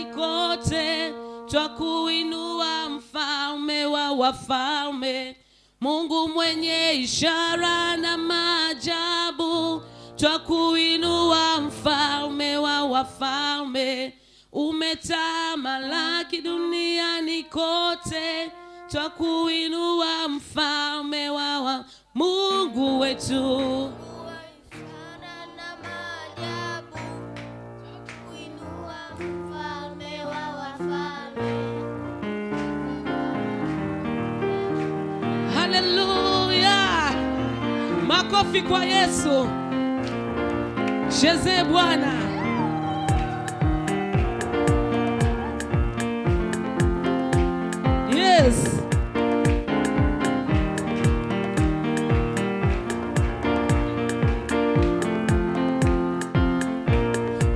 duniani kote, twakuinua mfalme wa wafalme, Mungu mwenye ishara na maajabu. Twakuinua mfalme wa wafalme, umetamalaki duniani kote. Twakuinua mfalme wa Mungu wetu. Haleluya! Makofi kwa Yesu. Cheze Bwana. Yes.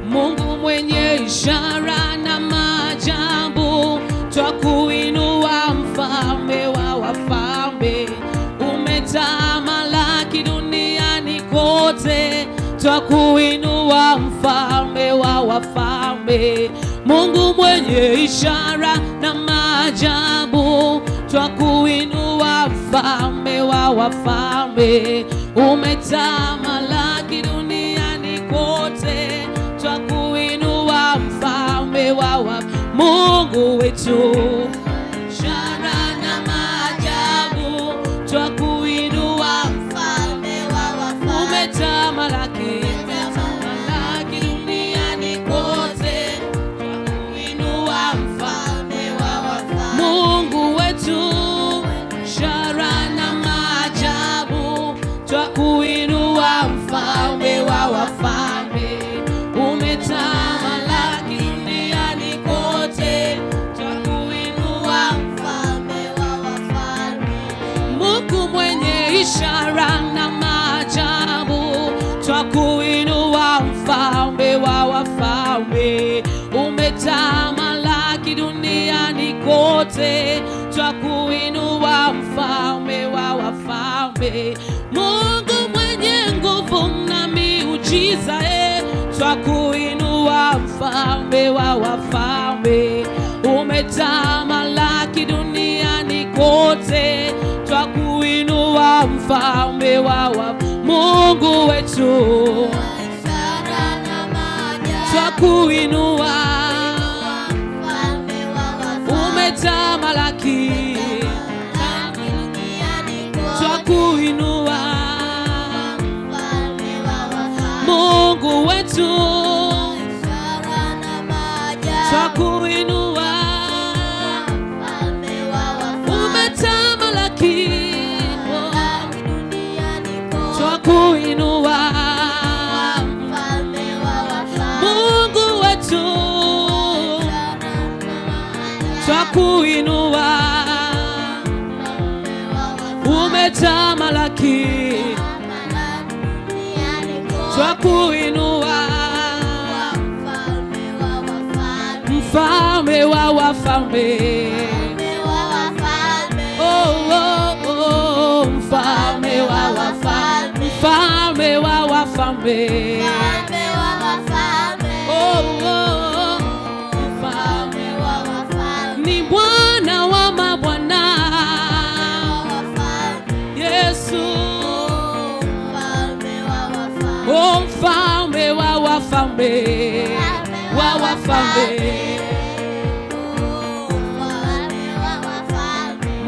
Mungu mwenye ishara na maajabu, twakuinua mfalme wa wafalme, umetamalaki duniani kote. Twakuinua mfalme wa wafalme, Mungu mwenye ishara na maajabu. Twakuinua mfalme wa wafalme, umetamalaki duniani kote. Twakuinua mfalme wa Mungu wetu. Ishara na maajabu, twakuinua mfalme wa wafalme, umetamalaki duniani kote. Twakuinua mfalme wa wafalme, Mungu wetu. Ishara na maajabu, twakuinua mfalme wa wafalme, umetamalaki duniani kote. Twakuinua mfalme wa wafalme, Mungu mwenye ishara na maajabu. Twakuinua mfalme wa wafalme, umetamalaki duniani kote. Twakuinua mfalme wa wafalme, Mungu mwenye nguvu na miujiza. Twakuinua mfalme wa wafalme, umetamalaki duniani kote. Twakuinua mfalme wa Mungu wetu. Twakuinua umetamalaki, twakuinua Mungu wetu. Twakuinua umetamalaki, twakuinua Mungu wetu. Twakuinua umetamalaki, twakuinua mfalme wa wafalme. Oh, oh, oh, mfalme wa wafalme, mfalme wa wafalme. Oh, oh, mfalme wa wafalme, ni Bwana wa mabwana, Yesu. Oh, mfalme wa wafalme, wa wafalme,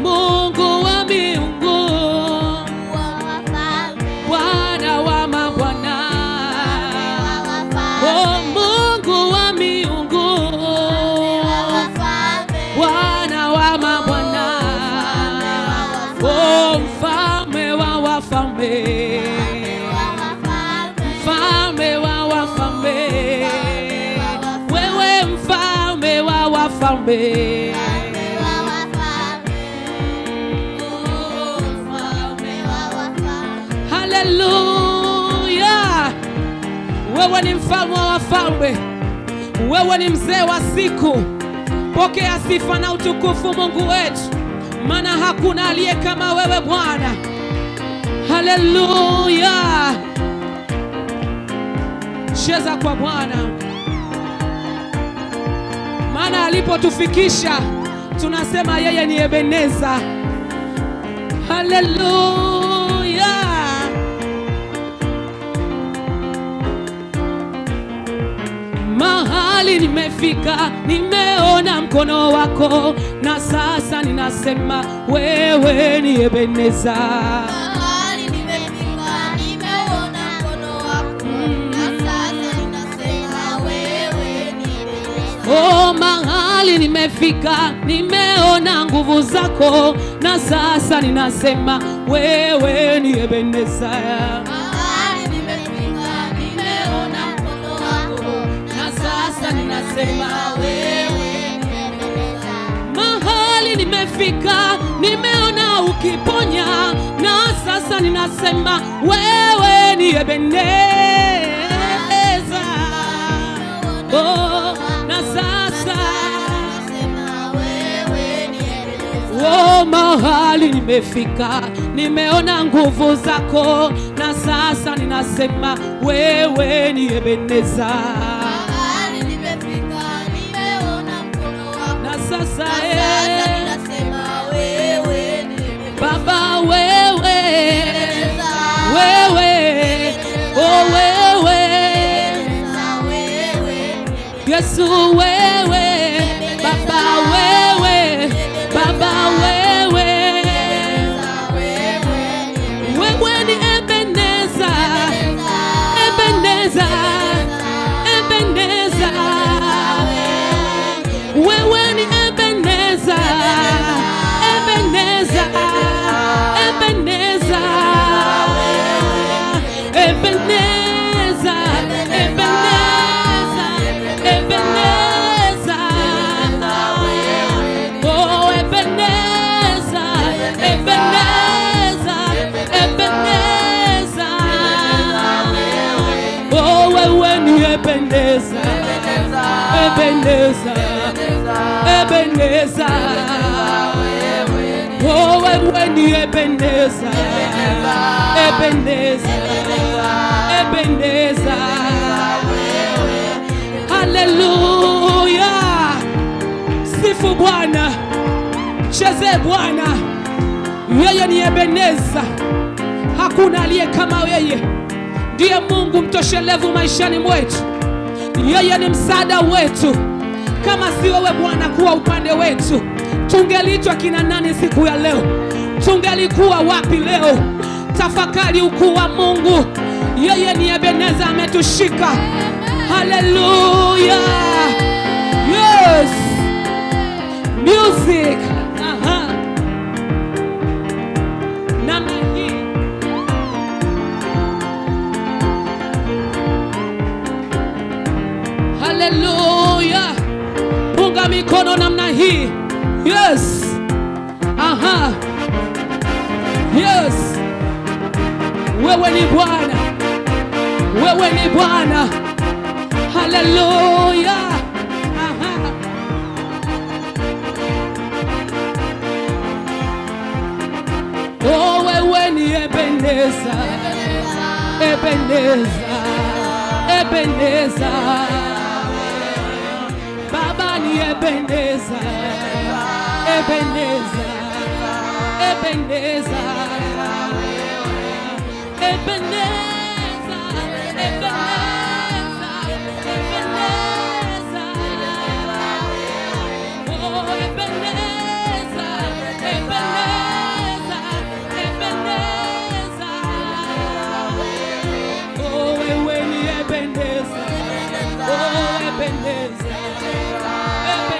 Mungu wa miungu, Bwana wa mabwana. Oh, Mungu wa miungu, Bwana wa mabwana. Oh, mfalme wa wafalme, mfalme wa wafalme, wewe mfalme wa wafalme. Haleluya! Wewe ni mfalme wa wafalme, wewe ni mzee wa siku. Pokea sifa na utukufu Mungu wetu, maana hakuna aliye kama wewe Bwana. Haleluya! Cheza kwa Bwana. mpaka alipotufikisha. Tunasema yeye ni Ebeneza. Haleluya. Mahali nimefika, nimeona mkono wako, na sasa ninasema wewe ni Ebeneza. Mahali nimefika, nimeona mkono wako, na sasa ninasema wewe ni Ebeneza. Oh, mahali nimefika, nimeona nguvu zako, na sasa ninasema wewe ni Ebeneza. Mahali nimefika, nimeona mkono wako, na sasa ninasema wewe ni Ebeneza. Mahali nimefika, nimeona ukiponya, na sasa ninasema wewe ni Ebeneza. Oh, na sasa oh, mahali nimefika, nimeona nguvu zako, na sasa ninasema wewe ni Ebeneza. Mahali nimefika, nimeona mkono wako, na sasa ninasema wewe ni Ebeneza. Baba wewe, Ebeneza. wewe, oh wewe, Ebeneza, wewe ni Yesu wewe, Baba wewe, Baba wewe, wewe ni Ebeneza, Ebeneza, Ebeneza, wewe ni Ebeneza, Ebeneza, Ebeneza, Ebeneza, Ebeneza, Ebeneza, oh Ebeneza, Ebeneza, Ebeneza, oh wewe ni Ebeneza, Ebeneza, Ebeneza, oh wewe ni Ebeneza, Ebeneza, Ebeneza. Haleluya, sifu Bwana, cheze Bwana. Yeye ni Ebeneza, hakuna aliye kama yeye. Ndiye Mungu mtoshelevu maishani mwetu. Yeye ni msaada wetu. Kama si wewe Bwana kuwa upande wetu, tungeliitwa kina nani siku ya leo? Tungelikuwa wapi leo? Tafakari ukuu wa Mungu. Yeye ni Ebeneza, ametushika. Haleluya. Yes. Music. Aha. Namna hii. Haleluya. Punga mikono namna hii. Yes. Aha. Yes. Wewe ni Bwana. Wewe ni Bwana. Haleluya. Aha. Oh, wewe ni Ebeneza. Ebeneza. Ebeneza. Baba ni Ebeneza. Ebeneza. Ebeneza. Ebeneza.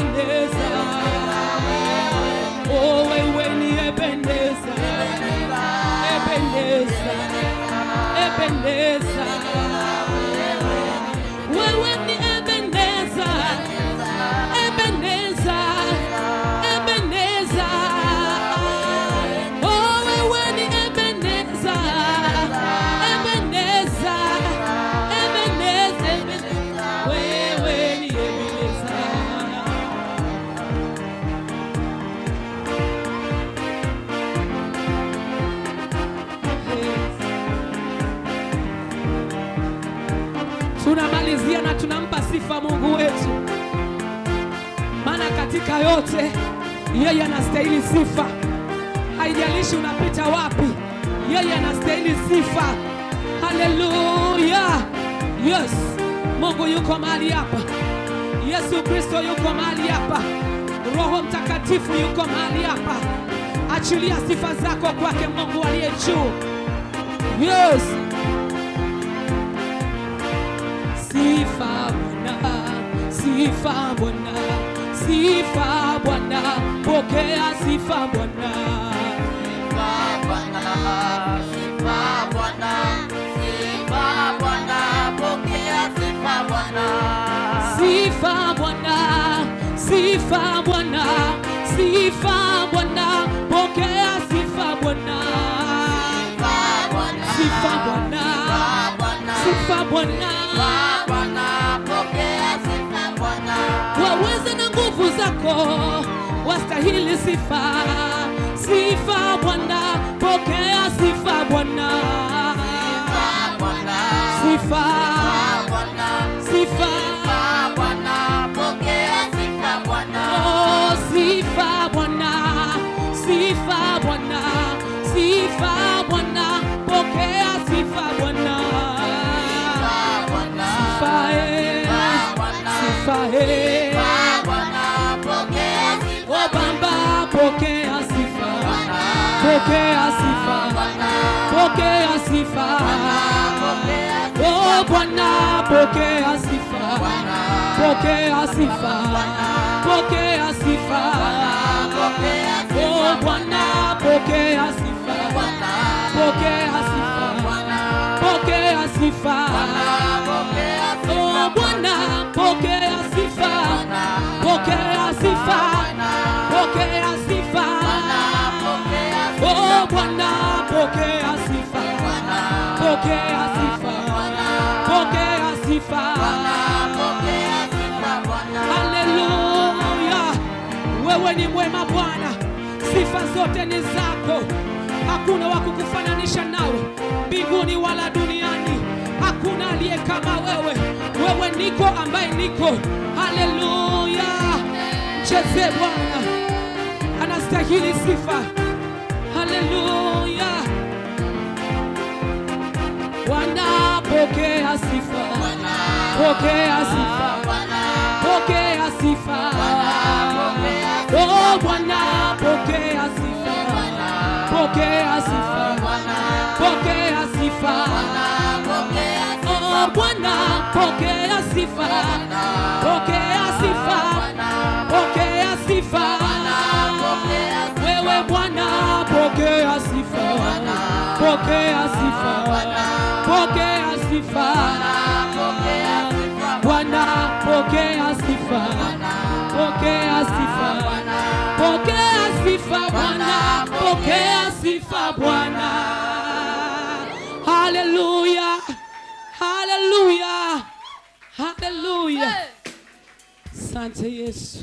Ebeneza, wewe ni Ebeneza, Ebeneza, Ebeneza, oh wewe ni Ebeneza, Ebeneza, Ebeneza, wewe ni Ebeneza. Tunamalizia na tunampa sifa Mungu wetu, maana katika yote, yeye anastahili sifa. Haijalishi unapita wapi, yeye anastahili sifa. Haleluya! Yes, Mungu yuko mahali hapa. Yesu Kristo yuko mahali hapa. Roho Mtakatifu yuko mahali hapa. Achilia sifa zako kwake Mungu aliye juu. Yes. Sifa Bwana, sifa Bwana, sifa Bwana, pokea sifa Bwana. Sifa Bwana, sifa Bwana, sifa Bwana, pokea sifa Bwana. Sifa Bwana, sifa Bwana, sifa Bwana, pokea sifa Bwana. Sifa Bwana, sifa Bwana, pokea sifa Bwana. waweza na nguvu zako wastahili sifa. Sifa Bwana, pokea sifa Bwana. Sifa, sifa Bwana, pokea sifa Bwana. oh, sifa Bwana, sifa Bwana, sifa Bwana, pokea sifa Bwana. Sifa Bwana, pokea sifa. oh Baba, pokea sifa, pokea sifa, pokea sifa. Oh Bwana, pokea sifa, pokea sifa, pokea sifa. Oh Bwana, pokea sifa, pokea sifa, pokea sifa. Oh Bwana, pokea sifa, pokea sifa, pokea sifa. Oh Bwana, pokea sifa, pokea sifa, pokea sifa. Haleluya, wewe ni mwema Bwana, sifa zote ni zako. Hakuna wa kukufananisha nawe mbinguni wala duniani. Hakuna aliye kama wewe. Wewe niko ambaye niko. Haleluya, mcheze Bwana, anastahili sifa. Haleluya, Bwana pokea sifa, pokea sifa, pokea sifa. Oh Bwana pokea sifa, pokea sifa, pokea sifa. Oh Bwana pokea sifa, pokea sifa, pokea sifa. Wewe Bwana pokea sifa, pokea sifa, pokea sifa. Bwana pokea sifa, pokea sifa, pokea sifa. Bwana pokea sifa Bwana. Haleluya, haleluya, haleluya. Asante Yesu.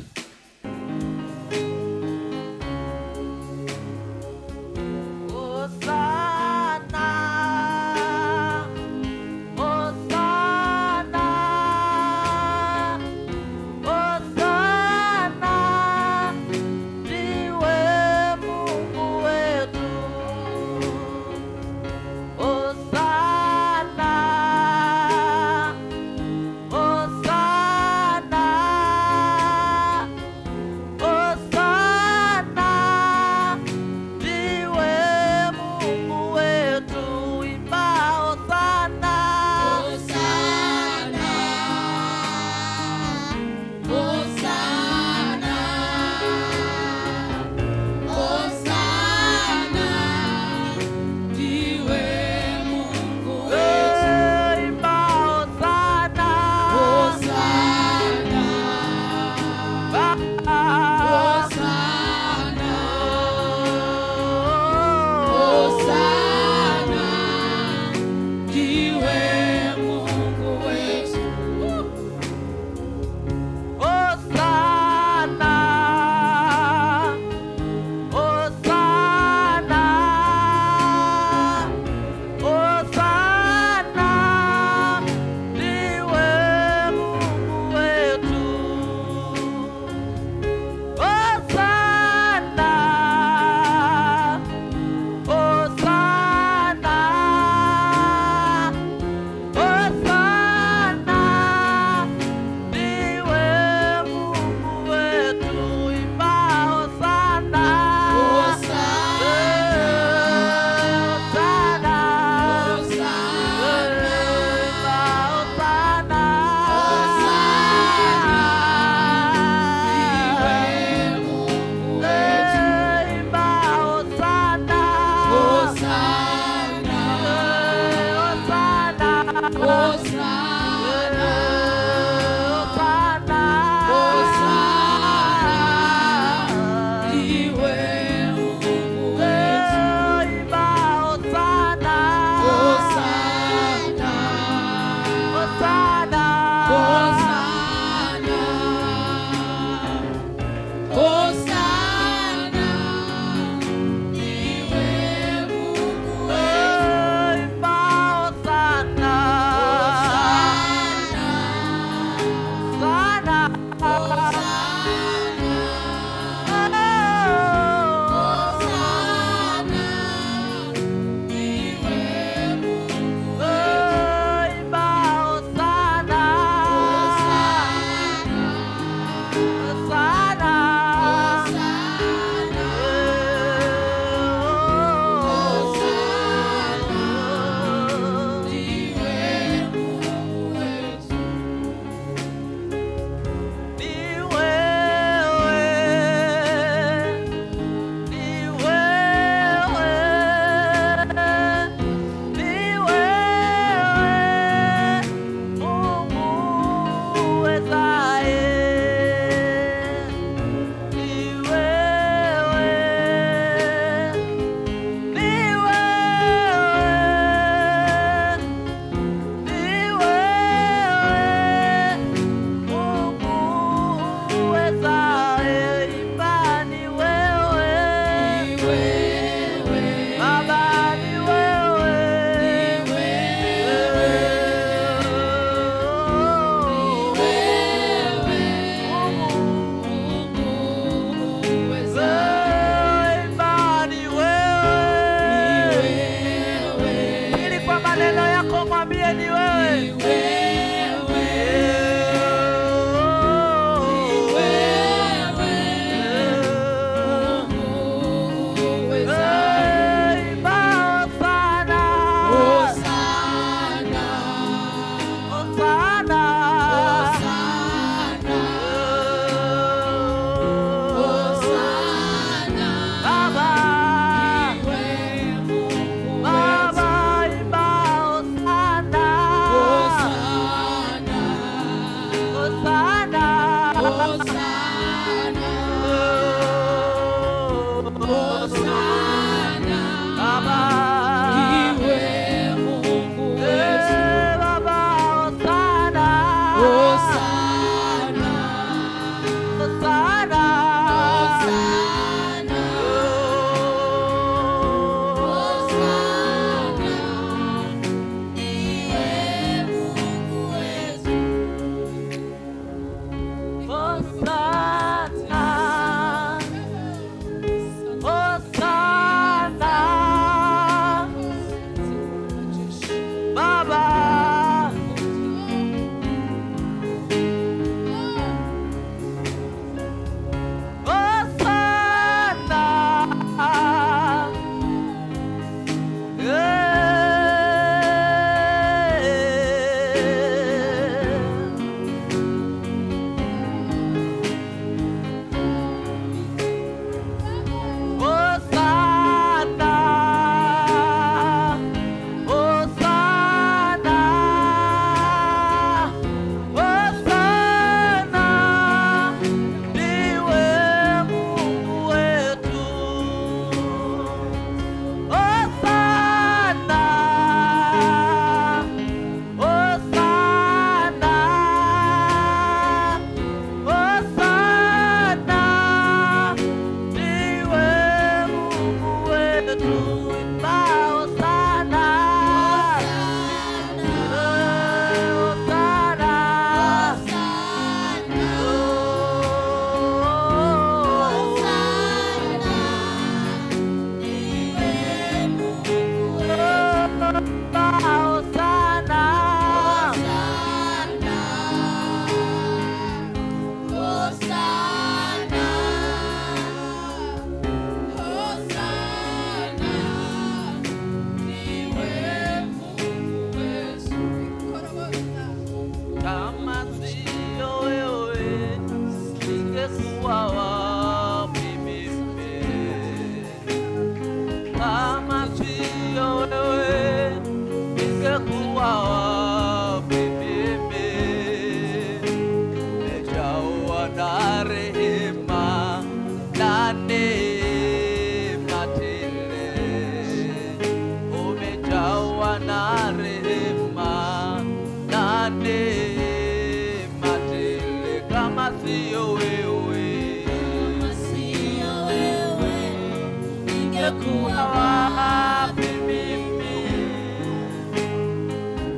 ningekuwa wapi mimi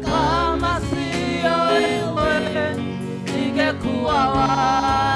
kama sio wewe, ningekuwa wapi?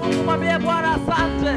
Mungu, mwambie Bwana asante.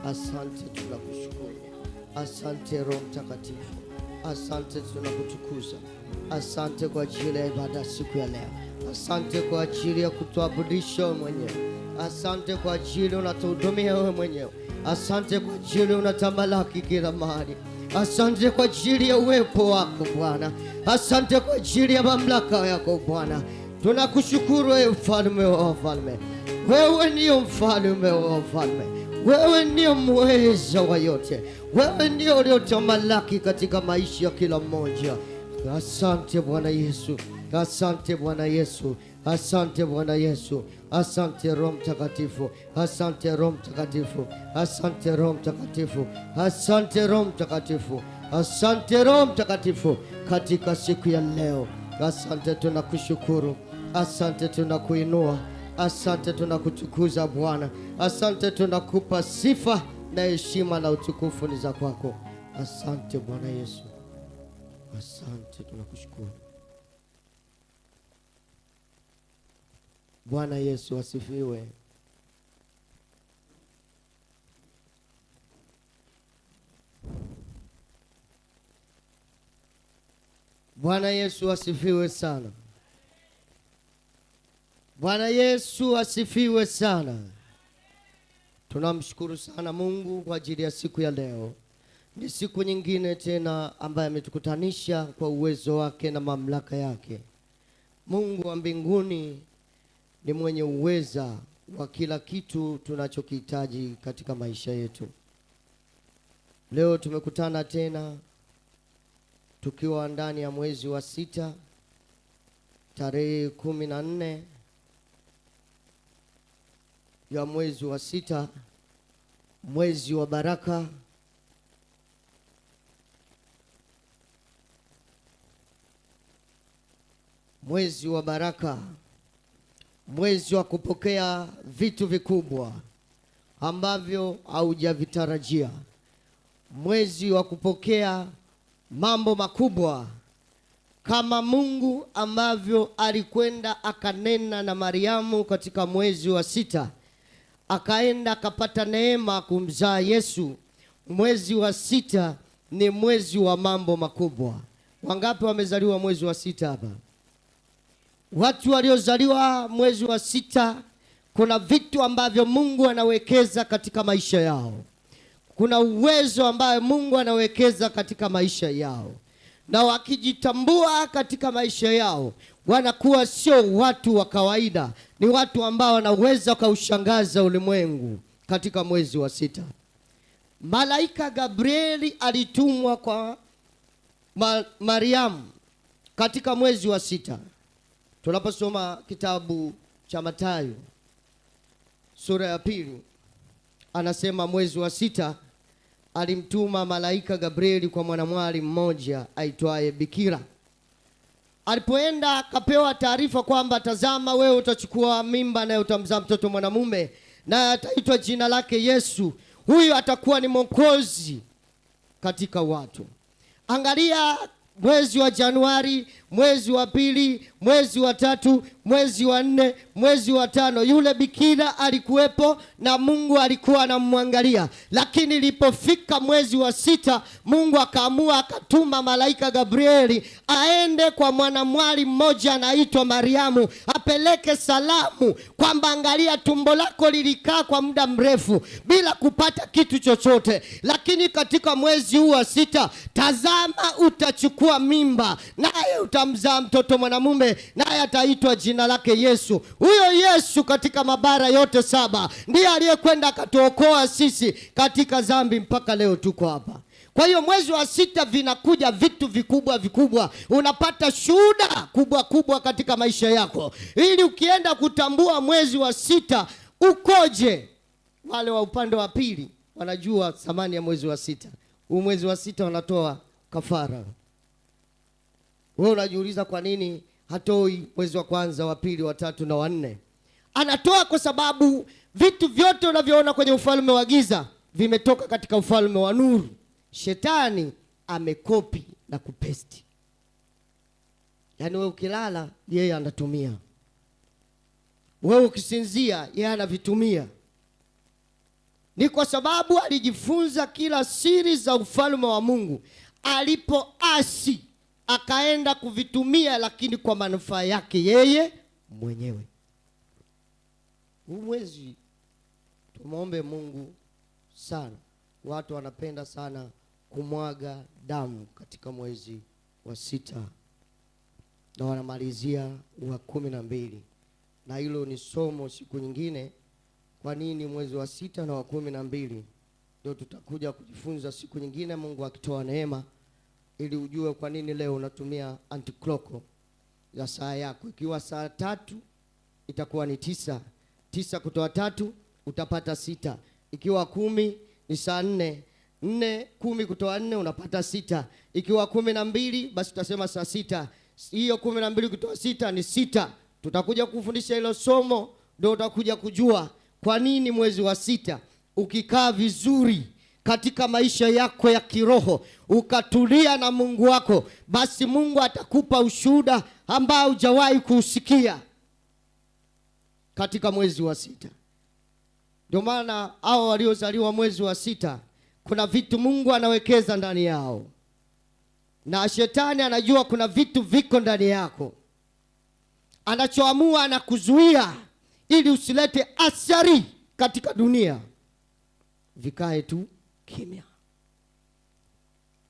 Asante, tunakushukuru. Asante Roho Mtakatifu, asante, tunakutukuza. Asante kwa ajili ya ibada siku ya leo. Asante kwa ajili ya kutuaburisha mwenyewe. Asante kwa ajili unatuhudumia wewe mwenyewe. Asante kwa ajili unatamalaki kila mahali. Asante kwa ajili ya uwepo wako Bwana. Asante kwa ajili ya mamlaka yako Bwana. Tunakushukuru wewe mfalme wa wafalme. Wewe ndio mfalme wa wafalme. Wewe ndio muweza wa yote. Wewe ndio uliotamalaki katika maisha ya kila mmoja. Asante Bwana Yesu. Asante Bwana Yesu. Asante Bwana Yesu. Asante Roho Mtakatifu. Asante Roho Mtakatifu. Asante Roho Mtakatifu. Asante Roho Mtakatifu. Asante Roho Mtakatifu katika siku ya leo. Asante, tunakushukuru. Asante, tunakuinua. Asante, tunakutukuza Bwana. Asante, tunakupa sifa na heshima na utukufu ni za kwako. Asante Bwana Yesu. Asante, tunakushukuru. Bwana Yesu asifiwe. Bwana Yesu asifiwe sana. Bwana Yesu asifiwe sana. Tunamshukuru sana Mungu kwa ajili ya siku ya leo. Ni siku nyingine tena ambaye ametukutanisha kwa uwezo wake na mamlaka yake. Mungu wa mbinguni ni mwenye uweza wa kila kitu tunachokihitaji katika maisha yetu. Leo tumekutana tena tukiwa ndani ya mwezi wa 6 tarehe 14 ya mwezi wa 6, mwezi wa baraka, mwezi wa baraka, mwezi wa kupokea vitu vikubwa ambavyo haujavitarajia, mwezi wa kupokea mambo makubwa kama Mungu ambavyo alikwenda akanena na Mariamu katika mwezi wa 6, akaenda akapata neema kumzaa Yesu. Mwezi wa 6 ni mwezi wa mambo makubwa. Wangapi wamezaliwa mwezi wa 6 hapa? Watu waliozaliwa mwezi wa 6, kuna vitu ambavyo Mungu anawekeza katika maisha yao. Kuna uwezo ambao Mungu anawekeza katika maisha yao. Na wakijitambua katika maisha yao, wanakuwa sio watu wa kawaida. Ni watu ambao wanaweza kaushangaza ulimwengu katika mwezi wa 6. Malaika Gabrieli alitumwa kwa Mariamu katika mwezi wa 6. Tunaposoma kitabu cha Mathayo sura ya 2, anasema mwezi wa 6 alimtuma malaika Gabrieli kwa mwanamwali mmoja aitwaye Bikira. Alipoenda akapewa taarifa kwamba tazama, wewe utachukua mimba na utamzaa mtoto mwanamume na ataitwa jina lake Yesu. Huyu atakuwa ni mwokozi katika watu. Angalia, mwezi wa Januari, mwezi wa 2, mwezi wa 3, mwezi wa 4, mwezi wa 5, yule bikira alikuwepo na Mungu alikuwa anamwangalia. Lakini ilipofika mwezi wa 6, Mungu akaamua akatuma malaika Gabrieli aende kwa mwanamwali mmoja anaitwa Mariamu, apeleke salamu kwamba angalia, tumbo lako lilikaa kwa muda mrefu bila kupata kitu chochote, lakini katika mwezi huu wa 6, tazama, utachukua mimba naye utamzaa mtoto mwanamume naye ataitwa jina lake Yesu. Huyo Yesu katika mabara yote 7 ndiye aliyekwenda akatuokoa sisi katika dhambi, mpaka leo tuko hapa. Kwa hiyo mwezi wa 6 vinakuja vitu vikubwa vikubwa, unapata shuhuda kubwa kubwa katika maisha yako, ili ukienda kutambua mwezi wa 6 ukoje. Wale wa upande wa pili wanajua thamani ya mwezi wa 6. Huu mwezi wa 6 wanatoa kafara. Wewe unajiuliza kwa nini hatoi mwezi wa 1, wa 2, wa 3 na wa 4? Anatoa kwa sababu vitu vyote unavyoona kwenye ufalme wa giza vimetoka katika ufalme wa nuru. Shetani amekopi na kupesti. Yaani wewe ukilala yeye anatumia, wewe ukisinzia yeye anavitumia. Ni kwa sababu alijifunza kila siri za ufalme wa Mungu. Alipoasi akaenda kuvitumia, lakini kwa manufaa yake yeye mwenyewe. huu mwezi tumwombe Mungu sana. Watu wanapenda sana kumwaga damu katika mwezi wa 6 na wanamalizia wa 12, na hilo ni somo siku nyingine. Kwa nini mwezi wa 6 na wa 12? Ndio tutakuja kujifunza siku nyingine, Mungu akitoa neema, ili ujue kwa nini leo unatumia antikloko ya saa yako. Ikiwa saa 3 itakuwa ni 9, 9 kutoa 3 utapata 6. Ikiwa 10 ni saa 4, 4 10 kutoa 4 unapata 6. Ikiwa 12 basi tutasema saa 6. Hiyo 12 kutoa 6 ni 6. Tutakuja kufundisha hilo somo, ndio utakuja kujua kwa nini mwezi wa 6 ukikaa vizuri katika maisha yako ya kiroho, ukatulia na Mungu wako, basi Mungu atakupa ushuhuda ambao hujawahi kusikia katika mwezi wa 6. Ndio maana hao waliozaliwa mwezi wa 6 kuna vitu Mungu anawekeza ndani yao, na shetani anajua kuna vitu viko ndani yako. Anachoamua anakuzuia ili usilete athari katika dunia, vikae tu kimya.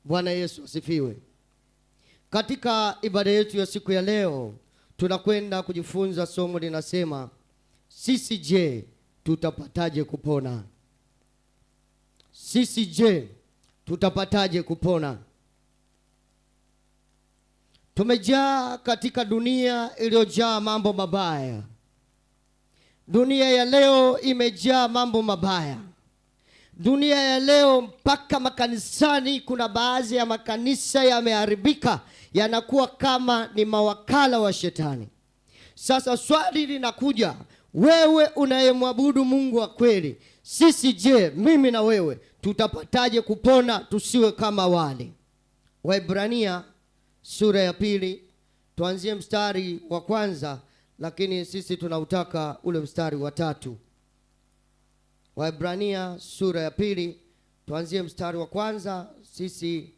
Bwana Yesu asifiwe. Katika ibada yetu ya siku ya leo tunakwenda kujifunza somo linasema, sisi je, tutapataje kupona? Sisi je, tutapataje kupona? Tumejaa katika dunia iliyojaa mambo mabaya. Dunia ya leo imejaa mambo mabaya. Dunia ya leo mpaka makanisani, kuna baadhi ya makanisa yameharibika, yanakuwa kama ni mawakala wa shetani. Sasa swali linakuja, wewe unayemwabudu Mungu wa kweli, sisi je, mimi na wewe tutapataje kupona tusiwe kama wale? Waebrania sura ya 2, tuanzie mstari wa 1, lakini sisi tunautaka ule mstari wa 3. Waebrania sura ya 2, tuanzie mstari wa 1. Sisi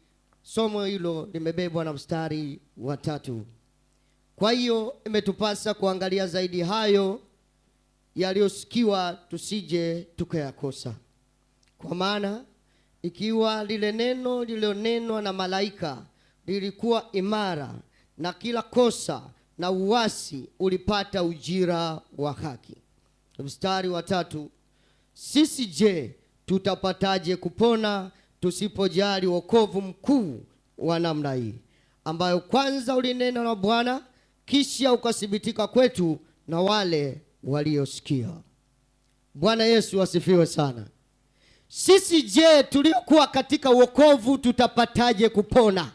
somo hilo limebebwa na mstari wa 3. Kwa hiyo imetupasa kuangalia zaidi hayo yaliyosikiwa, tusije tukayakosa. Kwa maana ikiwa lile neno lililonenwa na malaika lilikuwa imara, na kila kosa na uasi ulipata ujira wa haki. Mstari wa 3, sisi je, tutapataje kupona tusipojali wokovu mkuu wa namna hii, ambayo kwanza ulinena na Bwana, kisha ukathibitika kwetu na wale waliosikia. Bwana Yesu asifiwe sana. Sisi je, tuliokuwa katika wokovu tutapataje kupona?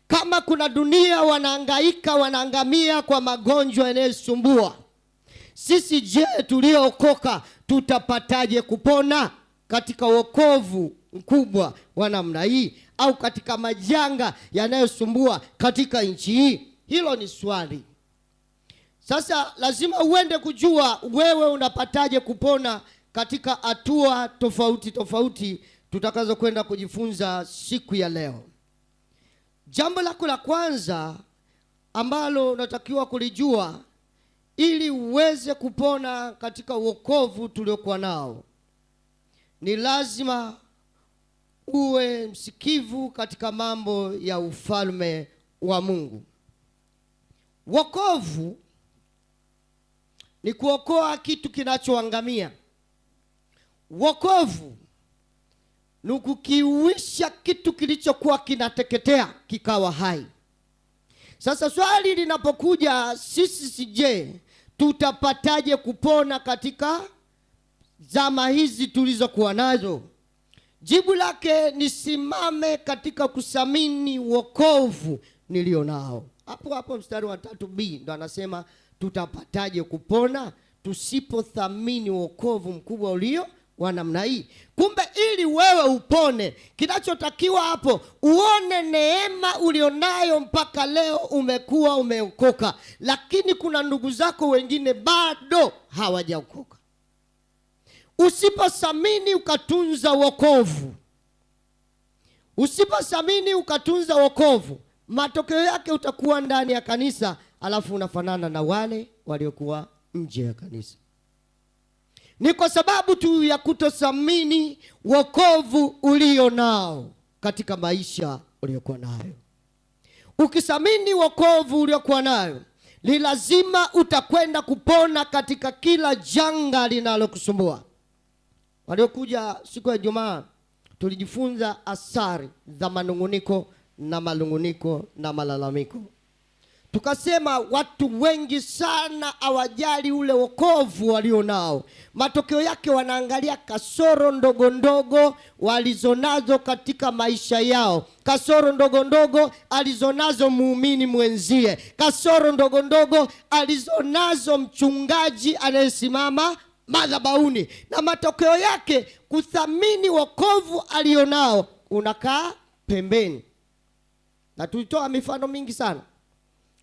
Kama kuna dunia wanahangaika, wanaangamia kwa magonjwa yanayosumbua, sisi je, tuliookoka tutapataje kupona katika wokovu mkubwa wa namna hii, au katika majanga yanayosumbua katika nchi hii? Hilo ni swali. Sasa lazima uende kujua wewe unapataje kupona katika hatua tofauti tofauti tutakazo kwenda kujifunza siku ya leo. Jambo lako la kwanza ambalo unatakiwa kulijua ili uweze kupona katika wokovu tuliokuwa nao, ni lazima uwe msikivu katika mambo ya ufalme wa Mungu. Wokovu ni kuokoa kitu kinachoangamia. Wokovu ni kukiuisha kitu kilichokuwa kinateketea kikawa hai. Sasa swali linapokuja, sisi je, tutapataje kupona katika zama hizi tulizokuwa nazo? Jibu lake ni simame katika kusamini wokovu nilio nao. Hapo mstari wa 3b ndo anasema tutapataje kupona tusipothamini wokovu mkubwa ulio wa namna hii. Kumbe ili wewe upone, kinachotakiwa hapo uone neema ulionayo mpaka leo umekuwa umeokoka, lakini kuna ndugu zako wengine bado hawajaokoka. Usipothamini ukatunza wokovu, matokeo yake utakuwa ndani ya kanisa alafu unafanana na wale waliokuwa nje ya kanisa. Ni kwa sababu tu ya kutothamini wokovu ulio nao katika maisha uliokuwa nayo. Ukithamini wokovu uliokuwa nayo, ni lazima utakwenda kupona katika kila janga linalokusumbua. Waliokuja siku ya Ijumaa tulijifunza athari za manunguniko na malunguniko na malalamiko. Tukasema watu wengi sana hawajali ule wokovu walionao. Matokeo yake wanaangalia kasoro ndogo ndogo walizonazo katika maisha yao, kasoro ndogo ndogo alizonazo muumini mwenzie, kasoro ndogo ndogo alizonazo mchungaji anayesimama madhabahuni, na matokeo yake kuthamini wokovu alionao unakaa pembeni. Na tulitoa mifano mingi sana.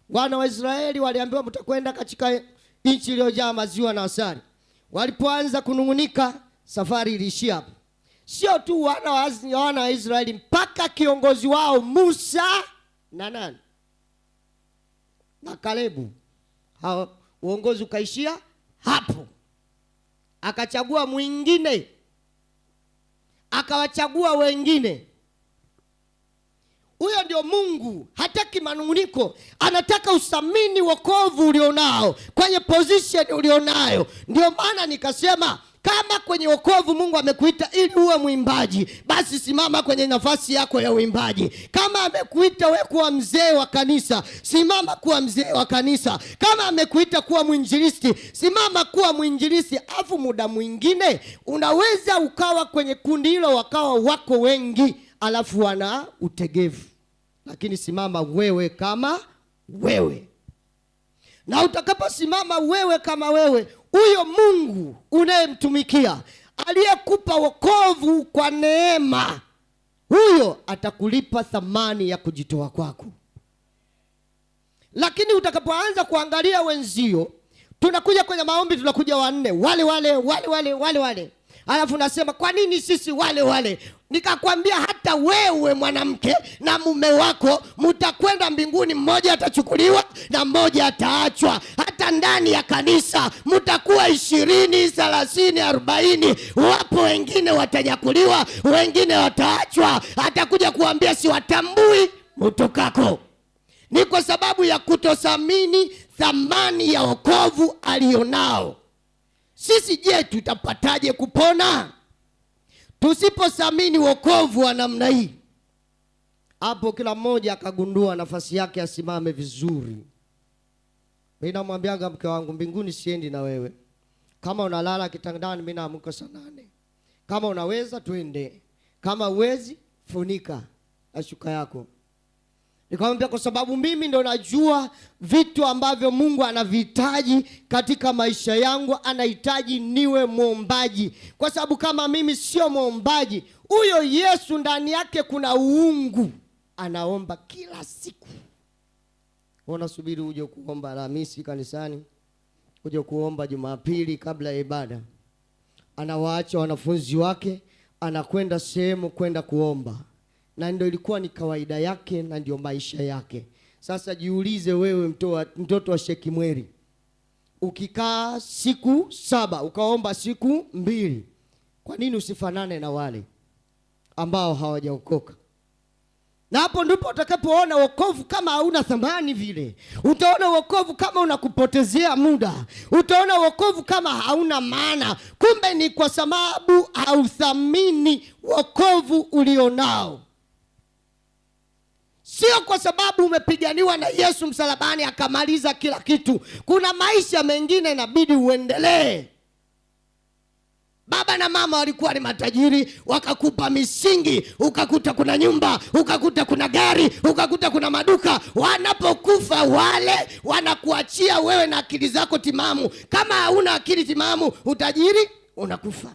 Wana wa Israeli waliambiwa mtakwenda katika nchi iliyojaa maziwa na asali. Walipoanza kunungunika, safari iliishia hapo. Sio tu wana wa Israeli, mpaka kiongozi wao Musa na nani? Na Kalebu. Uongozi ukaishia hapo. Akachagua mwingine, akawachagua wengine. Huyo ndio Mungu. Hataki manunguniko, anataka uthamini wokovu ulionao kwenye position ulionayo. Ndio maana nikasema kama kwenye wokovu Mungu amekuita ili uwe mwimbaji, basi simama kwenye nafasi yako ya uimbaji. Kama amekuita wewe kuwa mzee wa kanisa, simama kuwa mzee wa kanisa. Kama amekuita kuwa mwinjilisti, simama kuwa mwinjilisti. Afu muda mwingine unaweza ukawa kwenye kundi hilo wakawa wako wengi, alafu wana utegevu. Lakini simama wewe kama wewe. Na utakaposimama wewe kama wewe, huyo Mungu unayemtumikia, aliyekupa wokovu kwa neema, huyo atakulipa thamani ya kujitoa kwako. Lakini utakapoanza kuangalia wenzio, tunakuja kwenye maombi, tunakuja wanne, wale. Alafu nasema kwa nini sisi wale? Nikakwambia hata wewe mwanamke na mume wako mtakwenda mbinguni, mmoja atachukuliwa na mmoja ataachwa. Hata ndani ya kanisa mtakuwa 20, 30, 40. Wapo wengine watanyakuliwa, wengine wataachwa. Atakuja kuambia siwatambui mtokako. Ni kwa sababu ya kutothamini thamani ya wokovu alionao. Sisi je, tutapataje kupona tusipothamini wokovu wa namna hii? Hapo kila mmoja akagundua nafasi yake, asimame vizuri. Mimi namwambiaga mke wangu, mbinguni siendi na wewe. Kama unalala kitandani, mimi naamka saa 8. Kama unaweza twende, kama uwezi funika ashuka yako. Nikamwambia kwa sababu mimi ndo najua vitu ambavyo Mungu anavihitaji katika maisha yangu. Anahitaji niwe muombaji, kwa sababu kama mimi sio muombaji, huyo Yesu ndani yake kuna uungu, anaomba kila siku. Unasubiri uje kuomba Alhamisi kanisani, uje kuomba Jumapili kabla ya ibada. Anawaacha wanafunzi wake, anakwenda sehemu kwenda kuomba. Na ndio ilikuwa ni kawaida yake, na ndio maisha yake. Sasa jiulize wewe, mtoto wa Shekimweri, ukikaa siku 7 ukaomba siku 2, kwa nini usifanane na wale ambao hawajaokoka? Na hapo ndipo utakapoona wokovu kama hauna thamani vile. Utaona wokovu kama unakupotezea muda. Utaona wokovu kama hauna maana. Kumbe ni kwa sababu hauthamini wokovu ulionao. Sio kwa sababu umepiganiwa na Yesu msalabani akamaliza kila kitu. Kuna maisha mengine inabidi uendelee. Baba na mama walikuwa ni matajiri, wakakupa misingi, ukakuta kuna nyumba, ukakuta kuna gari, ukakuta kuna maduka. Wanapokufa wale, wanakuachia wewe na akili zako timamu. Kama hauna akili timamu, utajiri unakufa.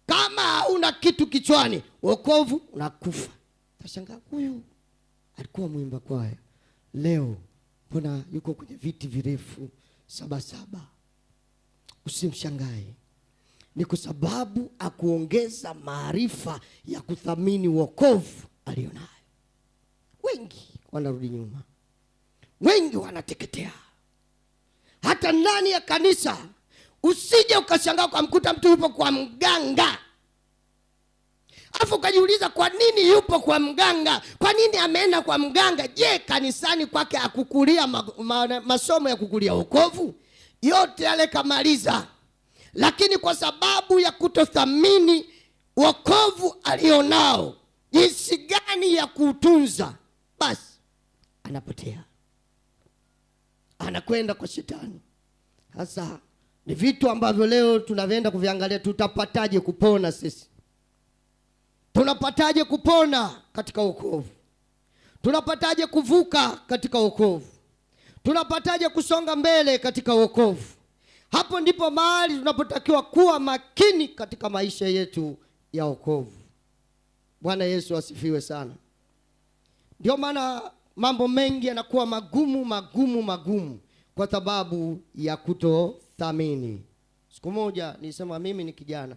Kama hauna kitu kichwani, wokovu unakufa. Tashangaa, huyu alikuwa mwimba kwaya, leo mbona yuko kwenye viti virefu 7. Usimshangae. Ni kwa sababu akuongeza maarifa ya kuthamini wokovu alionayo. Wengi wanarudi nyuma, wengi wanateketea. Hata ndani ya kanisa Usije ukashangaa kwa mkuta mtu yupo kwa mganga, afu ukajiuliza kwa nini yupo kwa mganga, kwa nini ameenda kwa mganga. Je, kanisani kwake akukulia masomo ya kukulia wokovu? Yote yale kamaliza, lakini kwa sababu ya kutothamini wokovu alionao, jinsi gani ya kuutunza, basi anapotea, anakwenda kwa shetani. Sasa ni vitu ambavyo leo tunavyoenda kuviangalia. Tutapataje kupona sisi? Tunapataje kupona katika wokovu? Tunapataje kuvuka katika wokovu? Tunapataje kusonga mbele katika wokovu? Hapo ndipo mahali tunapotakiwa kuwa makini katika maisha yetu ya wokovu. Bwana Yesu asifiwe sana. Ndio maana mambo mengi yanakuwa magumu kwa sababu ya kutothamini. Siku moja nilisema mimi ni kijana,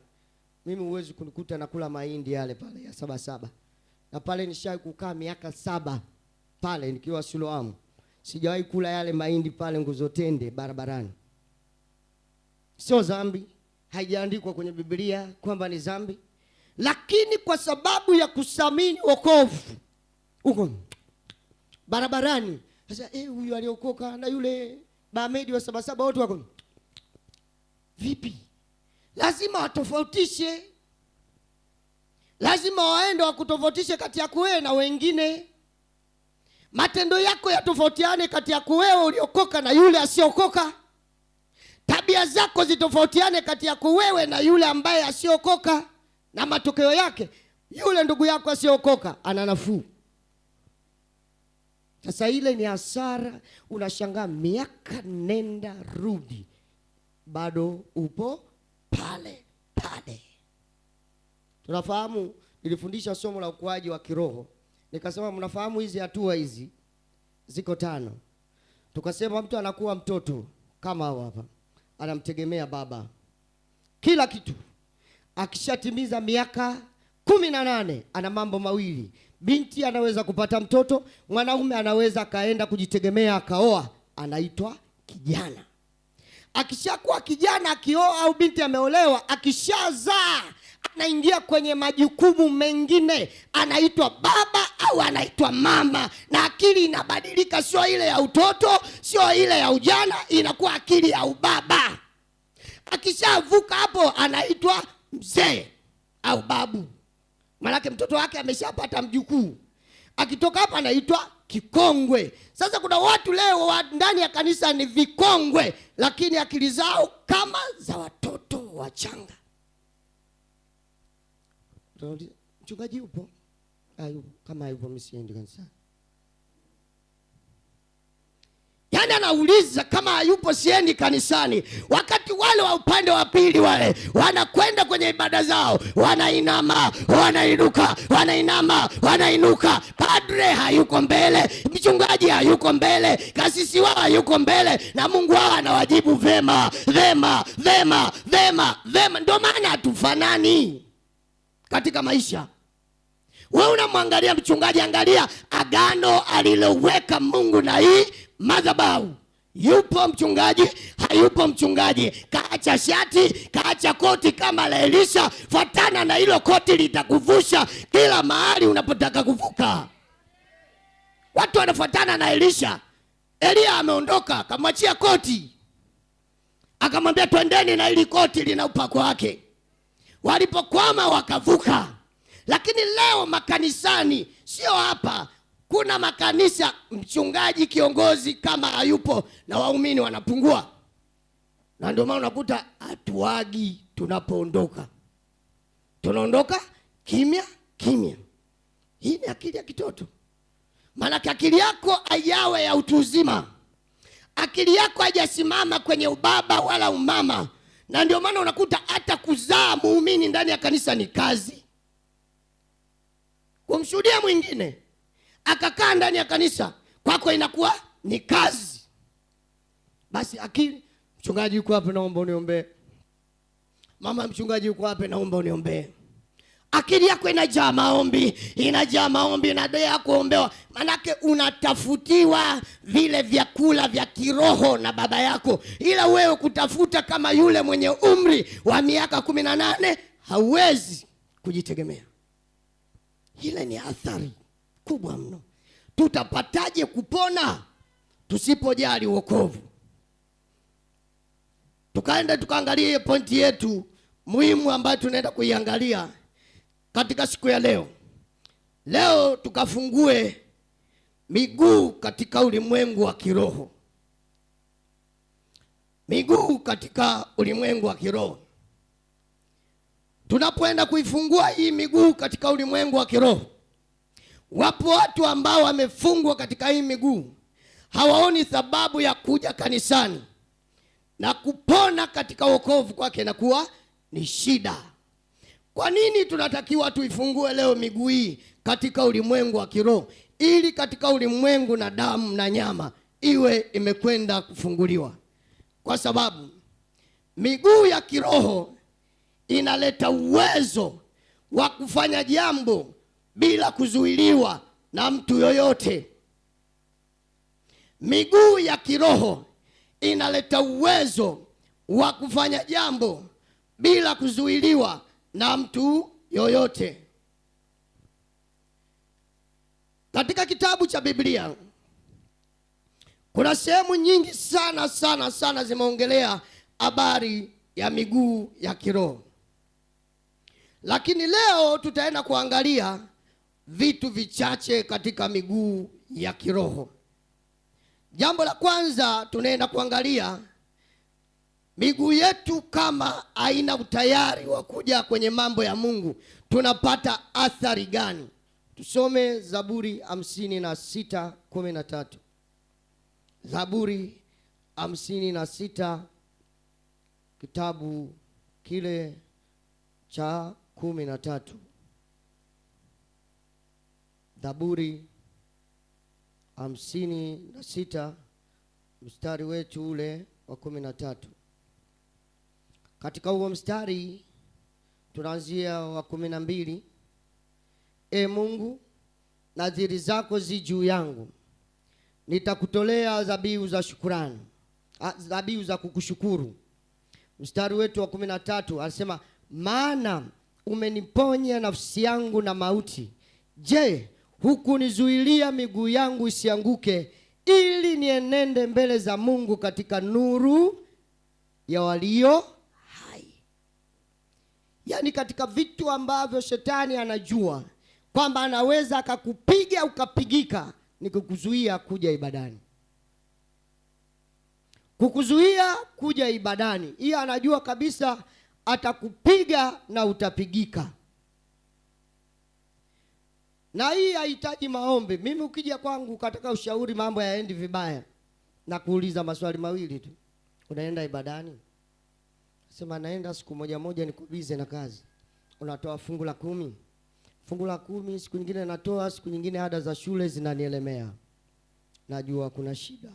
mimi huwezi kunikuta nakula mahindi yale pale ya 7-7. Na pale nishawahi kukaa miaka 7 pale nikiwa Siloamu. Sijawahi kula yale mahindi pale Nguzo Tende barabarani. Sio dhambi, haijaandikwa kwenye Biblia kwamba ni dhambi, lakini kwa sababu ya kusamini wokovu uko barabarani. Sasa huyu aliokoka na yule Bahmedi wa 7-7 wote wako vipi? Lazima watofautishe, lazima waende wakutofautishe kati yako wewe na wengine. Matendo yako yatofautiane kati yako wewe uliokoka na yule asiokoka. Tabia zako zitofautiane kati yako wewe na yule ambaye asiokoka, na matokeo yake yule ndugu yako asiokoka ana nafuu. Sasa ile ni hasara. Unashangaa miaka nenda rudi, bado upo pale pale. Tunafahamu, nilifundisha somo la ukuaji wa kiroho, nikasema mnafahamu hizi hatua hizi ziko 5. Tukasema mtu anakuwa mtoto kama hapa, anamtegemea baba kila kitu. Akishatimiza miaka 18 ana mambo mawili: binti anaweza kupata mtoto, mwanaume anaweza kaenda kujitegemea akaoa, anaitwa kijana. Akishakuwa kijana akioa au binti ameolewa, akishazaa anaingia kwenye majukumu mengine, anaitwa baba au anaitwa mama, na akili inabadilika, sio ile ya utoto, sio ile ya ujana, inakuwa akili ya ubaba. Akishavuka hapo anaitwa mzee au babu, maana mtoto wake ameshapata mjukuu. Akitoka hapa anaitwa kikongwe. Sasa kuna watu leo ndani ya kanisa ni vikongwe, lakini akili zao kama za watoto wachanga. Mchungaji yupo? Hayupo. Kama yupo mimi siendi kanisa. Yaani anauliza kama hayupo siendi kanisani, wakati wale wa upande wa pili wale wanakwenda kwenye ibada zao, wanainama, wanainuka, wanainama, wanainuka. Padre hayuko mbele, mchungaji hayuko mbele, kasisi wao hayuko mbele, na Mungu wao anawajibu vema, vema, vema, vema, vema. Ndio maana hatufanani katika maisha. Wewe unamwangalia mchungaji, angalia agano aliloweka Mungu na hii madhabahu. Yupo mchungaji, hayupo mchungaji, kaacha shati, kaacha koti kama la Elisha, fuatana na hilo koti, litakuvusha kila mahali unapotaka kuvuka. Watu wanafuatana na Elisha. Elia ameondoka, akamwachia koti, akamwambia twendeni na hili koti lina upako wake. Walipokwama wakavuka. Lakini leo makanisani, sio hapa, kuna makanisa mchungaji kiongozi kama hayupo na waumini wanapungua. Na ndio maana unakuta hatuagi tunapoondoka. Tunaondoka kimya kimya. Hii ni akili ya kitoto. Maana akili yako ayawe ya utu uzima. Akili yako haijasimama kwenye ubaba wala umama. Na ndio maana unakuta hata kuzaa muumini ndani ya kanisa ni kazi. Kumshuhudia mwingine akakaa ndani ya kanisa kwako inakuwa ni kazi. Basi akili, mchungaji yuko hapa naomba uniombee. Mama mchungaji yuko hapa naomba uniombee. akili yako inajaa maombi, inadai kuombewa. Manake unatafutiwa vile vyakula vya kiroho na baba yako, ila wewe kutafuta kama yule mwenye umri wa miaka 18 hauwezi kujitegemea. Ile ni athari kubwa mno. Tutapataje kupona tusipojali wokovu? Tukaangalie pointi yetu muhimu ambayo tunaenda kuiangalia katika siku ya leo. Leo tukafungue miguu katika ulimwengu wa kiroho. Miguu katika ulimwengu wa kiroho. Tunapoenda kuifungua hii miguu katika ulimwengu wa kiroho, wapo watu ambao wamefungwa katika hii miguu, hawaoni sababu ya kuja kanisani, na kupona katika wokovu kwake na kuwa ni shida. Kwa nini tunatakiwa tuifungue leo miguu hii katika ulimwengu wa kiroho? Ili katika ulimwengu na damu na nyama iwe imekwenda kufunguliwa. Kwa sababu miguu ya kiroho inaleta uwezo wa kufanya jambo bila kuzuiliwa na mtu yoyote. Miguu ya kiroho inaleta uwezo wa kufanya jambo bila kuzuiliwa na mtu yoyote. Katika kitabu cha Biblia kuna sehemu nyingi sana zimeongelea habari ya miguu ya kiroho. Lakini leo tutaenda kuangalia vitu vichache katika miguu ya kiroho. Jambo la kwanza, tunaenda kuangalia miguu yetu kama haina utayari wa kuja kwenye mambo ya Mungu, tunapata athari gani? Tusome Zaburi 56:13. Zaburi 56, kitabu kile cha 13. Zaburi 56 mstari wetu ule wa 13. Katika huo mstari tunaanzia wa 12. E Mungu, nadhiri zako zi juu yangu, nitakutolea dhabihu za shukrani, dhabihu za kukushukuru. Mstari wetu wa 13 anasema, maana umeniponya nafsi yangu na mauti. Je, hukunizuilia miguu yangu isianguke, ili nienende mbele za Mungu katika nuru ya walio hai. Yaani katika vitu ambavyo shetani anajua kwamba anaweza akakupiga ukapigika, ni kukuzuia kuja ibadani. Kukuzuia kuja ibadani. Hiyo anajua kabisa atakupiga na utapigika. Na hii haihitaji maombi. Mimi ukija kwangu ukataka ushauri mambo yaendi vibaya, na kuuliza maswali mawili tu. Unaenda ibadani? Sema naenda siku moja niko busy na kazi. Unatoa fungu la 10. Fungu la 10 siku nyingine natoa, siku nyingine ada za shule zinanielemea. Najua kuna shida.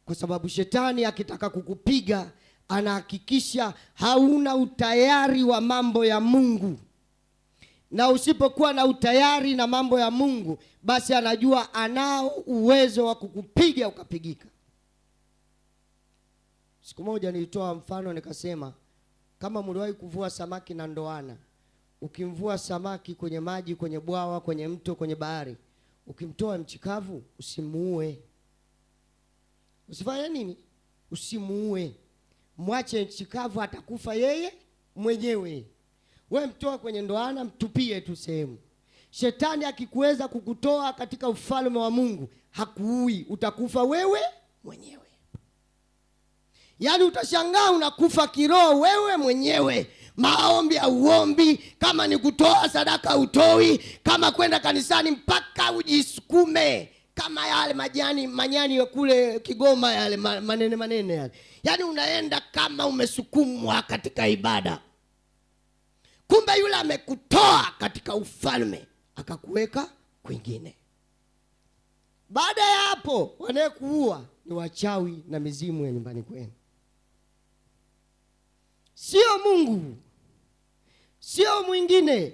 Kwa sababu shetani akitaka kukupiga anahakikisha hauna utayari wa mambo ya Mungu. Na usipokuwa na utayari na mambo ya Mungu, basi anajua anao uwezo wa kukupiga ukapigika. Siku moja nilitoa mfano nikasema, kama mliwahi kuvua samaki na ndoana, ukimvua samaki kwenye maji, kwenye bwawa, kwenye mto, kwenye bahari, ukimtoa mchikavu, usimuue. Usifanye nini? Usimuue. Mwache mchikavu, atakufa yeye mwenyewe. Wewe mtoa kwenye ndoana, mtupie tu sehemu. Shetani akikuweza kukutoa katika ufalme wa Mungu, hakuui, utakufa wewe mwenyewe. Yaani utashangaa unakufa kiroho wewe mwenyewe. Maombi hauombi, kama ni kutoa sadaka utoi, kama kwenda kanisani mpaka ujisukume kama yale manyani ya kule Kigoma, yale manene yale. Yaani unaenda kama umesukumwa katika ibada. Kumbe yule amekutoa katika ufalme akakuweka kwingine. Baada ya hapo, wanayekuua ni wachawi na mizimu ya nyumbani kwenu. Sio Mungu, sio mwingine,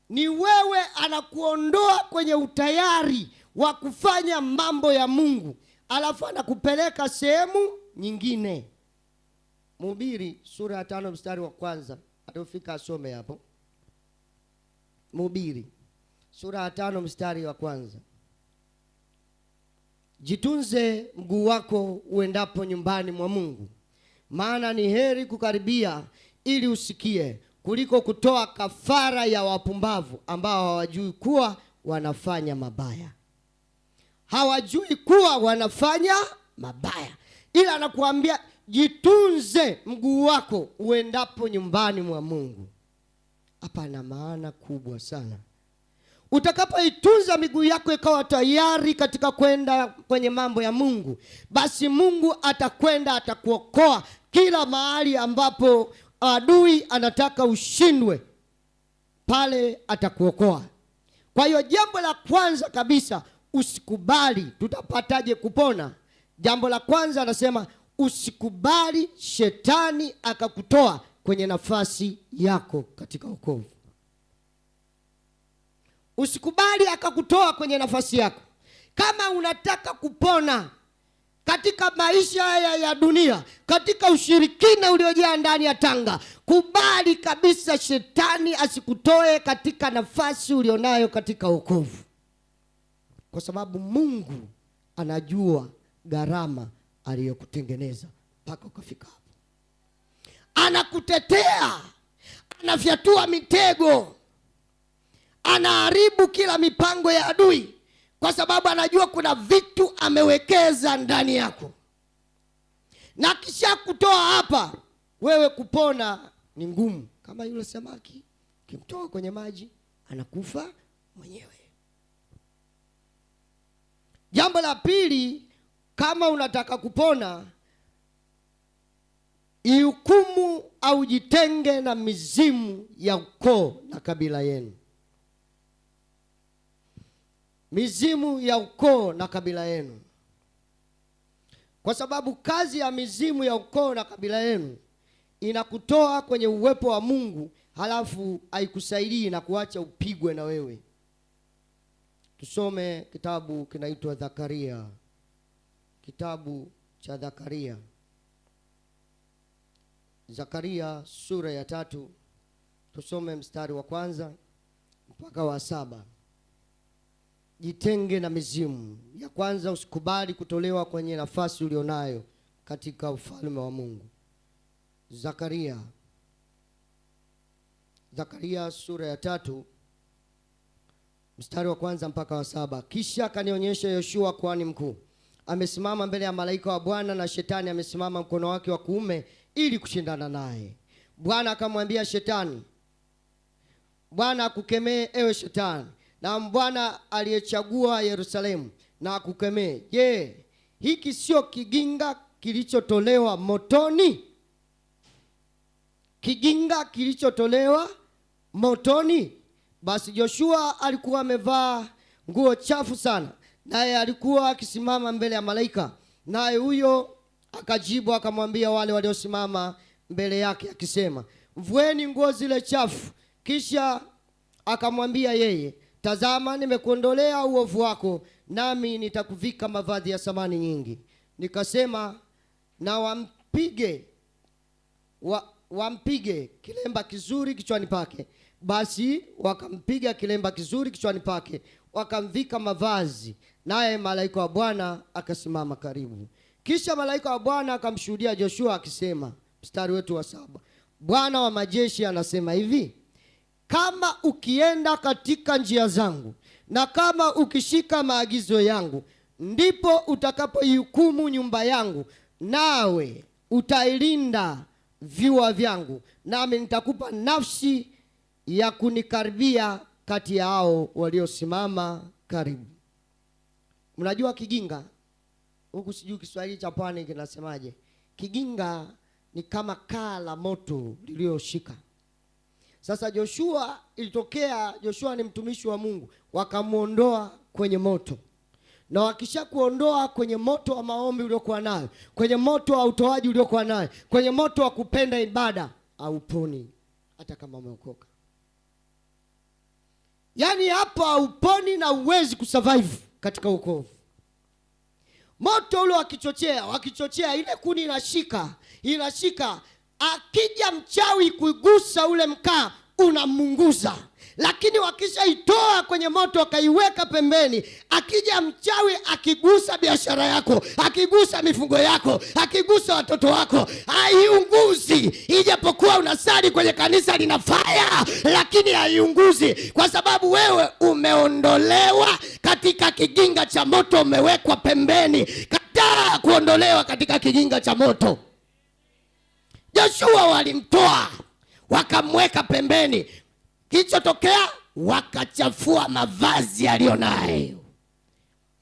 ni wewe anakuondoa kwenye utayari wa kufanya mambo ya Mungu, alafu anakupeleka sehemu nyingine. Mhubiri sura ya 5 mstari wa kwanza, atafika asome hapo. Mhubiri sura ya 5 mstari wa kwanza. Jitunze mguu wako uendapo nyumbani mwa Mungu, maana ni heri kukaribia ili usikie, kuliko kutoa kafara ya wapumbavu ambao hawajui kuwa wanafanya mabaya. Hawajui kuwa wanafanya mabaya. Ila anakuambia jitunze mguu wako uendapo nyumbani mwa Mungu. Hapa na maana kubwa sana. Utakapoitunza miguu yako ikawa tayari katika kwenda kwenye mambo ya Mungu, basi Mungu atakwenda atakuokoa kila mahali ambapo adui anataka ushindwe, pale atakuokoa. Kwa hiyo jambo la kwanza kabisa, usikubali. Tutapataje kupona? Jambo la kwanza anasema usikubali shetani akakutoa kwenye nafasi yako katika wokovu. Usikubali akakutoa kwenye nafasi yako. Kama unataka kupona katika maisha haya ya dunia, katika ushirikina uliojaa ndani ya tanga, kubali kabisa shetani asikutoe katika nafasi ulionayo katika wokovu, kwa sababu Mungu anajua gharama aliyokutengeneza mpaka ukafika hapo. Anakutetea, anafyatua mitego, anaharibu kila mipango ya adui, kwa sababu anajua kuna vitu amewekeza ndani yako. Na kisha kutoa hapa, wewe kupona ni ngumu. Kama yule samaki, kimtoa kwenye maji anakufa mwenyewe. Jambo la pili, kama unataka kupona, ihukumu au jitenge na mizimu ya ukoo na kabila yenu. Mizimu ya ukoo na kabila yenu. Kwa sababu kazi ya mizimu ya ukoo na kabila yenu inakutoa kwenye uwepo wa Mungu, halafu haikusaidii na kuacha upigwe na wewe. Tusome kitabu kinaitwa Zakaria. Kitabu cha Zakaria. Zakaria sura ya 3. Tusome mstari wa kwanza mpaka wa 7. Jitenge na mizimu. Ya kwanza, usikubali kutolewa kwenye nafasi ulionayo katika ufalme wa Mungu. Zakaria sura ya 3 mstari wa kwanza mpaka wa 7. Kisha akanionyesha Yoshua kuhani mkuu amesimama mbele ya malaika wa Bwana, na shetani amesimama mkono wake wa kuume ili kushindana naye. Bwana akamwambia Shetani, Bwana akukemee ewe Shetani, na Bwana aliyechagua Yerusalemu na akukemee. Je, hiki sio kiginga kilichotolewa motoni? Kiginga kilichotolewa motoni. Basi Joshua alikuwa amevaa nguo chafu sana, naye alikuwa akisimama mbele ya malaika. Naye huyo akajibu akamwambia wale waliosimama mbele yake akisema, mvueni nguo zile chafu. Kisha akamwambia yeye, tazama, nimekuondolea uovu wako, nami nitakuvika mavazi ya samani nyingi. Nikasema, na wampige kilemba kizuri kichwani pake. Basi wakampiga kilemba kizuri kichwani pake, wakamvika mavazi, naye malaika wa Bwana akasimama karibu. Kisha malaika wa Bwana akamshuhudia Joshua akisema, mstari wetu wa 7, Bwana wa majeshi anasema hivi, kama ukienda katika njia zangu na kama ukishika maagizo yangu, ndipo utakapoihukumu nyumba yangu, nawe utailinda viua vyangu, nami nitakupa nafsi ya kunikaribia kati ya hao waliosimama karibu. Mnajua kiginga? Huku sijui Kiswahili cha pwani kinasemaje. Kiginga ni kama kaa la moto lilioshika. Sasa Joshua ni mtumishi wa Mungu, wakamuondoa kwenye moto. Na wakisha kuondoa kwenye moto wa maombi uliokuwa nayo, kwenye moto wa utoaji uliokuwa nayo, kwenye moto wa kupenda ibada, hauponi hata kama umeokoka. Yaani hapo hauponi na uwezi kusurvive katika wokovu. Moto ule wakichochea ile kuni inashika. Akija mchawi kuigusa ule mkaa unamunguza. Lakini wakishaitoa kwenye moto wakaiweka pembeni, akija mchawi akigusa biashara yako, akigusa mifugo yako, akigusa watoto wako, haiunguzi. Ijapokuwa unasali kwenye kanisa lina fire, lakini haiunguzi, kwa sababu wewe umeondolewa katika kiginga cha moto, umewekwa pembeni. Kataa kuondolewa katika kiginga cha moto. Joshua walimtoa wakamweka pembeni. Kilichotokea, wakachafua mavazi aliyonayo.